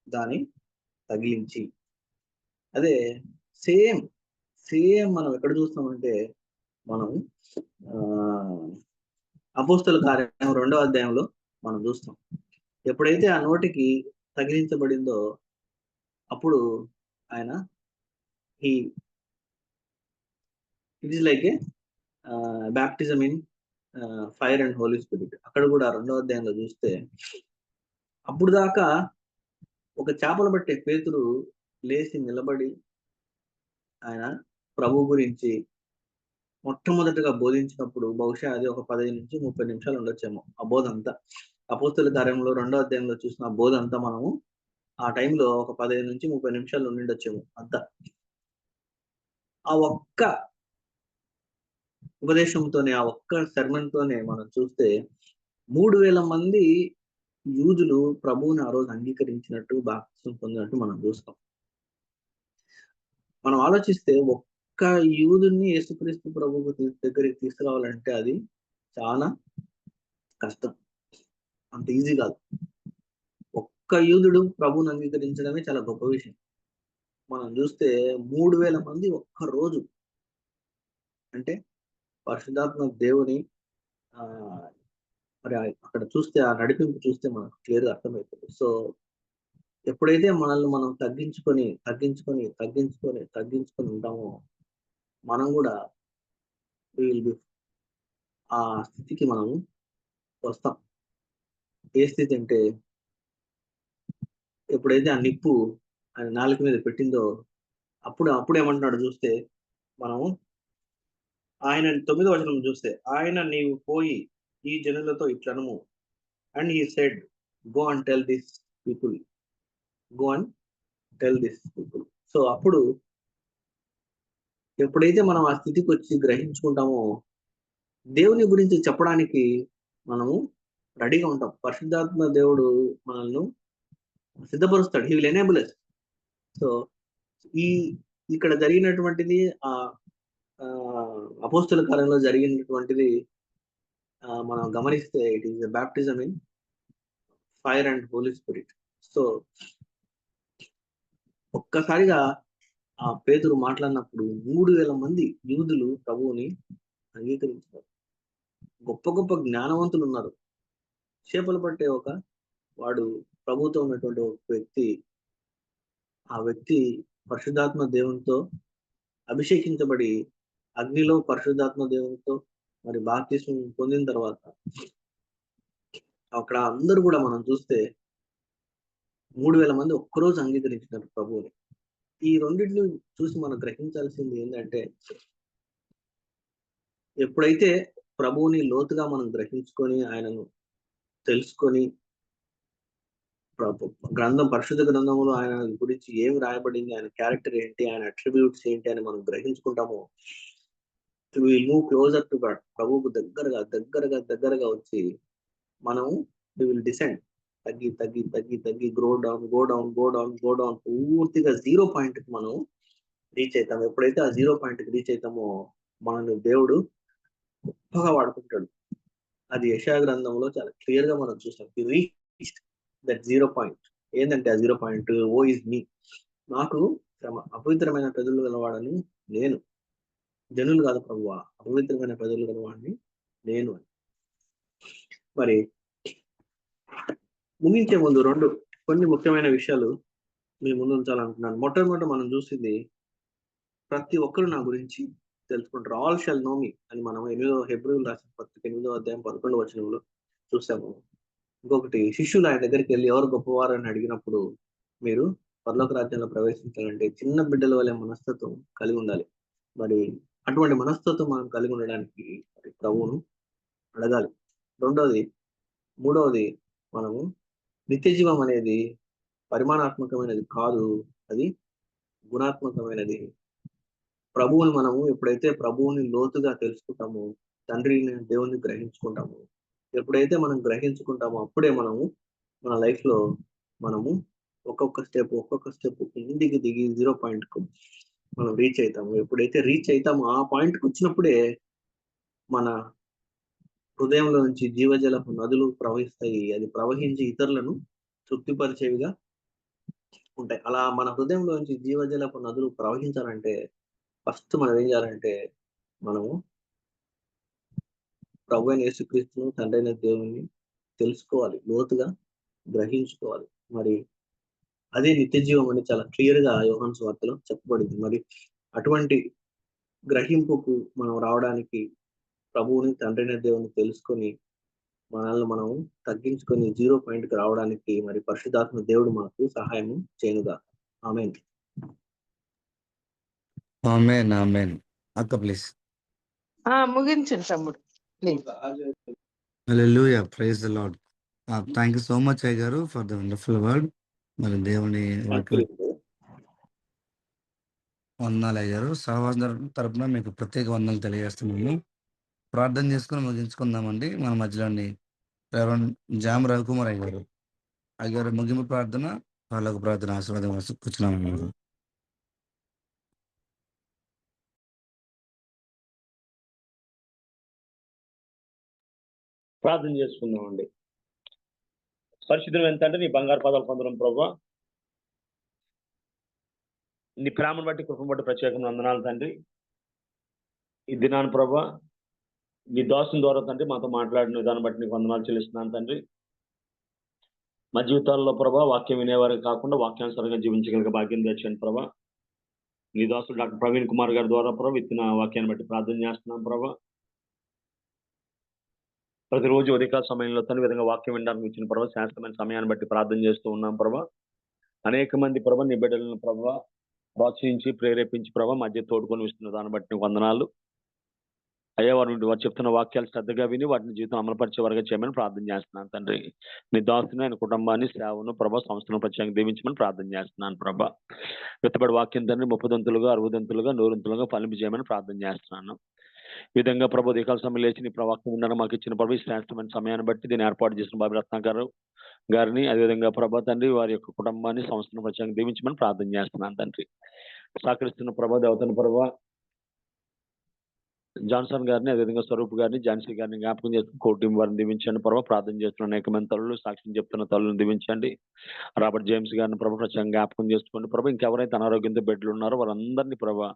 D: దాన్ని తగిలించి, అదే సేమ్ మనం ఎక్కడ చూస్తామంటే, మనం అపోస్తల కార్యం 2వ అధ్యాయంలో మనం చూస్తాం. ఎప్పుడైతే ఆ నోటికి తగిలించబడిందో అప్పుడు ఆయన it is like a baptism in fire and holy spirit. అక్కడ కూడా 2వ అధ్యాయంలో చూస్తే, అప్పుడు దాకా ఒక చేపలు పట్టే పేతురు లేచి నిలబడి ఆయన ప్రభు గురించి మొట్టమొదటిగా బోధించినప్పుడు, బహుశా అది ఒక 15 నుంచి 30 నిమిషాలు ఉండొచ్చేమో ఆ బోధ అంతా. అపోస్తల కార్యంలో 2వ అధ్యాయంలో చూసిన ఆ బోధ అంతా మనము ఆ టైంలో ఒక 15 నుంచి 30 నిమిషాలు ఉండిండొచ్చేమో అంతా. ఆ ఒక్క ఉపదేశంతోనే, ఆ ఒక్క శర్మన్తోనే మనం చూస్తే 3000 మంది యూదులు ప్రభువుని ఆ రోజు అంగీకరించినట్టు, బాప్తిసం పొందినట్టు మనం చూస్తాం. మనం ఆలోచిస్తే ఒక్క యూదుని యేసుక్రీస్తు ప్రభువు దగ్గరికి తీసుకురావాలంటే అది చాలా కష్టం, అంత ఈజీ కాదు. ఒక్క యూదుడు ప్రభువుని అంగీకరించడమే చాలా గొప్ప విషయం. మనం చూస్తే 3000 మంది ఒక్క రోజు అంటే పరిశుద్ధాత్మ దేవుని మరి అక్కడ చూస్తే ఆ నడిపింపు చూస్తే మనకు క్లియర్గా అర్థమవుతుంది. సో ఎప్పుడైతే మనల్ని మనం తగ్గించుకొని ఉంటామో, మనం కూడా ఆ స్థితికి మనము వస్తాం. ఏ స్థితి అంటే, ఎప్పుడైతే ఆ నిప్పు ఆయన నాలుక మీద పెట్టిందో అప్పుడు ఏమంటున్నాడు చూస్తే, మనము ఆయన 9వ వచనం చూస్తే, ఆయన నీవు పోయి ఈ జనులతో ఇట్లనము, and he said go and tell this people, so అప్పుడు ఎప్పుడైతే మనం ఆ స్థితికి వచ్చి గ్రహించుకుంటామో, దేవుని గురించి చెప్పడానికి మనము రెడీగా ఉంటాం. పరిశుద్ధాత్మ దేవుడు మనల్ని సిద్ధపరుస్తాడు. He will enable us. So ఇక్కడ జరిగినటువంటిది అపోస్తల కాలంలో జరిగినటువంటిది మనం గమనిస్తే, it is a baptism in fire and holy spirit. So ఒక్కసారిగా ఆ పేతురు మాట్లాడినప్పుడు 3,000 మంది యూదులు ప్రభువుని అంగీకరించారు. గొప్ప గొప్ప జ్ఞానవంతులు ఉన్నారు. చేపలు పట్టే వాడు ప్రభుతో ఉన్నటువంటి ఒక వ్యక్తి, ఆ వ్యక్తి పరిశుద్ధాత్మ దేవునితో అభిషేకించబడి అగ్నిలో పరిశుద్ధాత్మ దేవునితో మరి బాప్తిస్మం పొందిన తర్వాత అక్కడ అందరూ కూడా మనం చూస్తే 3,000 మంది ఒక్కరోజు అంగీకరించినారు ప్రభువుని. ఈ రెండింటిని చూసి మనం గ్రహించాల్సింది ఏంటంటే, ఎప్పుడైతే ప్రభువుని లోతుగా మనం గ్రహించుకొని ఆయనను తెలుసుకొని పరిశుద్ధ గ్రంథంలో ఆయన గురించి ఏమి రాయబడింది, ఆయన క్యారెక్టర్ ఏంటి, ఆయన అట్రిబ్యూట్స్ ఏంటి అని మనం గ్రహించుకుంటామో will move closer to God. ప్రభువుకు దగ్గరగా వచ్చి మనము వి విల్ డిసెండ్, తగ్గి గ్రో డౌన్ పూర్తిగా 0 పాయింట్ కి మనం రీచ్ అవుతాం. ఎప్పుడైతే ఆ 0 పాయింట్ కి రీచ్ అవుతామో మనల్ని దేవుడు గొప్పగా వాడుకుంటాడు. అది యెషయా గ్రంథంలో చాలా క్లియర్ గా మనం చూసాం. దట్ 0 పాయింట్ ఏంటంటే, ఆ 0 పాయింట్ ఓ ఇస్ మీ, నాకు అపవిత్రమైన పెదవులు గలవాడని నేను, జనులు కాదు ప్రభువా, అపవిత్రమైన పెదవులు గలవాడిని నేను అని. మరి ముగించే ముందు కొన్ని ముఖ్యమైన విషయాలు మీ ముందు ఉంచాలనుకున్నాను. మొట్టమొదటి మనం చూసింది, ప్రతి ఒక్కరు నా గురించి తెలుసుకుంటారు. ఆల్ షల్ నో మీ అని మనం హెబ్రీయులు రాసిన పత్రిక 8వ అధ్యాయం 11వ వచనంలో చూసాము. ఇంకొకటి, శిష్యులు ఆయన దగ్గరికి వెళ్ళి ఎవరు గొప్పవారు అని అడిగినప్పుడు, మీరు పరలోక రాజ్యంలో ప్రవేశించాలంటే చిన్న బిడ్డల వలె మనస్తత్వం కలిగి ఉండాలి. మరి అటువంటి మనస్తత్వం మనం కలిగి ఉండడానికి ప్రభువును అడగాలి. మూడవది, మనము నిత్య జీవం అనేది పరిమాణాత్మకమైనది కాదు, అది గుణాత్మకమైనది. ప్రభువుని మనము ఎప్పుడైతే ప్రభువుని లోతుగా తెలుసుకుంటామో, తండ్రిని దేవుని గ్రహించుకుంటాము. ఎప్పుడైతే మనం గ్రహించుకుంటామో అప్పుడే మనము మన లైఫ్ లో మనము ఒక్కొక్క స్టెప్ ఇంటికి దిగి 0 పాయింట్ కు మనం రీచ్ అవుతాము. ఎప్పుడైతే రీచ్ అవుతామో ఆ పాయింట్ కు వచ్చినప్పుడే మన హృదయంలో నుంచి జీవజలపు నదులు ప్రవహిస్తాయి. అది ప్రవహించి ఇతరులను తృప్తిపరిచేవిగా ఉంటాయి. అలా మన హృదయంలో నుంచి జీవజలపు నదులు ప్రవహించాలంటే ఫస్ట్ మనం ఏం చేయాలంటే, మనము ప్రభు అయిన యేసుక్రీస్తును, తండ్రి అయిన దేవుని తెలుసుకోవాలి, లోతుగా గ్రహించుకోవాలి. మరి అదే నిత్య జీవం అని చాలా క్లియర్ గా యోహాను సువార్తలో చెప్పబడింది. మరి అటువంటి గ్రహింపుకు మనం రావడానికి ప్రభువుని, తండ్రి అయిన దేవుని తెలుసుకొని మనల్ని మనం తగ్గించుకొని 0 పాయింట్ కి రావడానికి మరి పరిశుద్ధాత్మ దేవుడు మనకు సహాయం చేయనుగా. ఆమేన్.
B: ఆమేన్. అక్క ప్లీజ్.
C: ముగించండి తమ్ముడు please.
B: Hallelujah, praise the lord. Thank you so much అయ్య గారు ఫర్ ద వండర్ఫుల్ వర్డ్. మరి దేవుని వందనాలు అయ్య గారు. సహవాసం తరపున మీకు ప్రత్యేక వందనాలు తెలియజేస్తున్నాము. ప్రార్థన చేసుకుని ముగించుకుందామండి. మన మధ్యలోని రెవరెండ్ జామ్ రవికుమార్ అయ్య గారు ముగింపు ప్రార్థన, వాళ్ళకు ప్రార్థన ఆశీర్వాదం కూర్చున్నామన్నారు.
E: ప్రార్థన చేసుకుందామండి. పరిశుద్ధం ఎంతంటే నీ బంగారు పదాలు పొందడం ప్రభా, నీ ప్రేమను బట్టి, కృపను బట్టి ప్రత్యేకంగా వందనాలు తండ్రి. ఈ దినాన్ని ప్రభా నీ దాసుని ద్వారా తండ్రి మాతో మాట్లాడిన విధానం బట్టి నీకు వందనాలు చెల్లిస్తున్నాను తండ్రి. మా జీవితాల్లో ప్రభా వాక్యం వినేవారికి కాకుండా వాక్యానుసారంగా జీవించగలిగే భాగ్యం తెచ్చండి ప్రభా. నీ దాసుడు డాక్టర్ ప్రవీణ్ కుమార్ గారి ద్వారా ప్రభా విత్తిన వాక్యాన్ని బట్టి ప్రార్థన చేస్తున్నాం ప్రభా. ప్రతిరోజు ఉదయకాల సమయంలో తన విధంగా వాక్యం వినడానికి ఇచ్చిన ప్రభా శాశ్వతమైన సమయాన్ని బట్టి ప్రార్థన చేస్తూ ఉన్నాం ప్రభా. అనేక మంది ప్రభా నీ బిడ్డలను ప్రభా ప్రోత్సహించి ప్రేరేపించి ప్రభా మధ్య తోడుకొని ఇస్తున్న దాన్ని బట్టి నీకు వందనాలు అయ్యా. వారు చెప్తున్న వాక్యాలు శ్రద్ధగా విని వాటిని జీవితం అమలుపరిచే వరకు చేయమని ప్రార్థన చేస్తున్నాను తండ్రి. నీ దాసుని, ఆయన కుటుంబాన్ని, సేవను ప్రభా సంస్థను ప్రత్యేకంగా దీవించమని ప్రార్థన చేస్తున్నాను ప్రభా. విత్తబడి వాక్యం తండ్రి 30 60 100 ఫలింపజేయమని ప్రార్థన చేస్తున్నాను. ఈ విధంగా ప్రభు ఉదయకాల సమయం లేచి నీ ప్రవాక్యం ఉండడం మాకు ఇచ్చిన ప్రభు ఈ శ్రేష్టమైన సమయాన్ని బట్టి దీన్ని ఏర్పాటు చేసిన బాబు రత్నాకర్ గారిని, అదేవిధంగా ప్రభా తండ్రి వారి యొక్క కుటుంబాన్ని, సంస్థను ప్రత్యేకంగా దీవించమని ప్రార్థన చేస్తున్నాను తండ్రి. సహకరిస్తున్న ప్రభా దేవతను ప్రభా జాన్సన్ గారిని, అదేవిధంగా స్వరూప్ గారిని, ఝాన్సీ గారిని జ్ఞాపకం చేసుకుని కోటి వారిని దీవించండి ప్రభావ. ప్రార్థన చేస్తున్న అనేక మంది తల్లులు సాక్ష్యం చెప్తున్న తల్లులను దీవించండి. రాబర్ట్ జేమ్స్ గారిని ప్రభావ ప్రత్యేకంగా జ్ఞాపకం చేసుకోండి ప్రభావ. ఇంకెవరైతే అనారోగ్యంతో బెడ్లు ఉన్నారో వారందరినీ ప్రభావ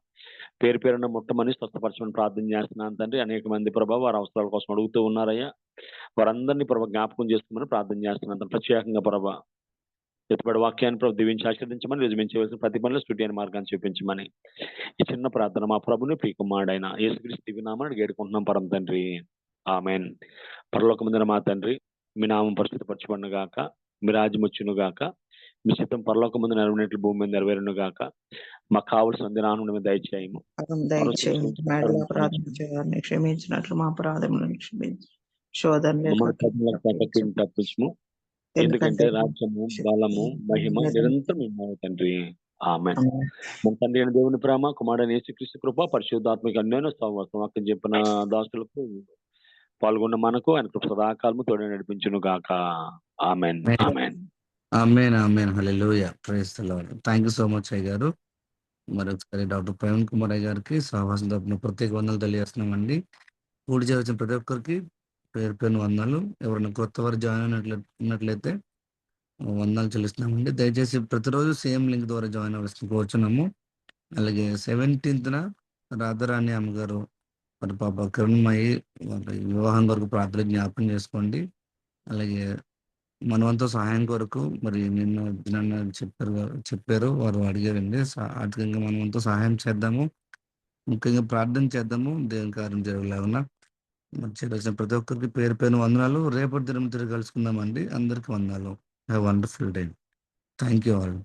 E: పేరు పేరున ముట్టమని స్వస్థపరచమని ప్రార్థన చేస్తున్నాను తండ్రి. అనేక మంది ప్రభావ వారి అవసరాల కోసం అడుగుతూ ఉన్నారయ్యా. వారందరినీ ప్రభావ జ్ఞాపకం చేసుకోమని ప్రార్థన చేస్తున్నాను తండ్రి. ప్రత్యేకంగా ప్రభావ ఎత్తుబడి వాక్యాన్ని ప్రభు దీవించి ఆశీర్వదించమని, రుజుమించవలసిన ప్రతి పనిలో స్తుతి అనే మార్గాన్ని చూపించమని ఈ చిన్న ప్రార్థన మా ప్రభుని ప్రియకుమారుడైన యేసుక్రీస్తు దివ్య నామమున వేడుకుంటున్నాం పరమ తండ్రి. ఆమేన్. పరలోకమందున మా తండ్రి, మీ నామం పరిశుద్ధపరచబడును గాక, మీ రాజ్యం వచ్చును గాక, మీ చిత్తం పరలోకమందు నెరవేరినట్లు భూమి మీద నెరవేరును గాక. మాకు కావలసిన దినాన్ని మేము దయచేయము.
F: దయచేయండి. మేడల అపరాధం చేయాలని క్షమించినట్లు మా అపరాధములను క్షమించి శోధనలోకి
E: తప్పించము. ఎందుకంటే రాజ్యము, బలము, మహిమ నిరంతరం మేము తండ్రి. ఆమేన్. మన తండ్రి అయిన దేవుని ప్రేమ, కుమారుడైన యేసుక్రీస్తు కృప, పరిశుద్ధాత్మక అన్యోన్య సహవాసం చెప్పిన దాసులకు పాల్గొన్న మనకు ఆయన కృప సదాకాలము తోడే నడిపించును గాక. ఆమేన్. ఆమేన్.
B: ఆమేన్. ఆమేన్. హల్లెలూయా. Praise the lord. Thank you so much అయ్య గారు. మరొకసారి డాక్టర్ ప్రవీణ్ కుమార్ అయ్య గారికి సహవాసం తరపున ప్రత్యేక వందలు తెలియజేస్తున్నామండి. పూర్తి చేయవలసిన ప్రతి ఒక్కరికి పేరు పేరున వందలు. ఎవరైనా కొత్త వారు జాయిన్ ఉన్నట్లయితే వందలు చెల్లిస్తున్నామండి. దయచేసి ప్రతిరోజు సేమ్ లింక్ ద్వారా జాయిన్ అవ్వాల్సి కోరుచున్నాము. అలాగే 17th రాధారాణి అమ్మగారు మరి పాప కిరణ్మయి వాళ్ళ వివాహం కొరకు ప్రార్థన జ్ఞాపకం చేసుకోండి. అలాగే మనవంతు సహాయం కొరకు మరి నిన్న చెప్పారు వారు అడిగారండి. ఆర్థికంగా మనవంతు సహాయం చేద్దాము, ముఖ్యంగా ప్రార్థన చేద్దాము, దేవుని కార్యం జరగలేకున్నా. మరి చేయాల్సిన ప్రతి ఒక్కరికి పేరు పేరు వందనాలు. రేపటి దినం తిరిగి కలుసుకుందామండి. అందరికి వందనాలు. Have wonderful day. Thank you all.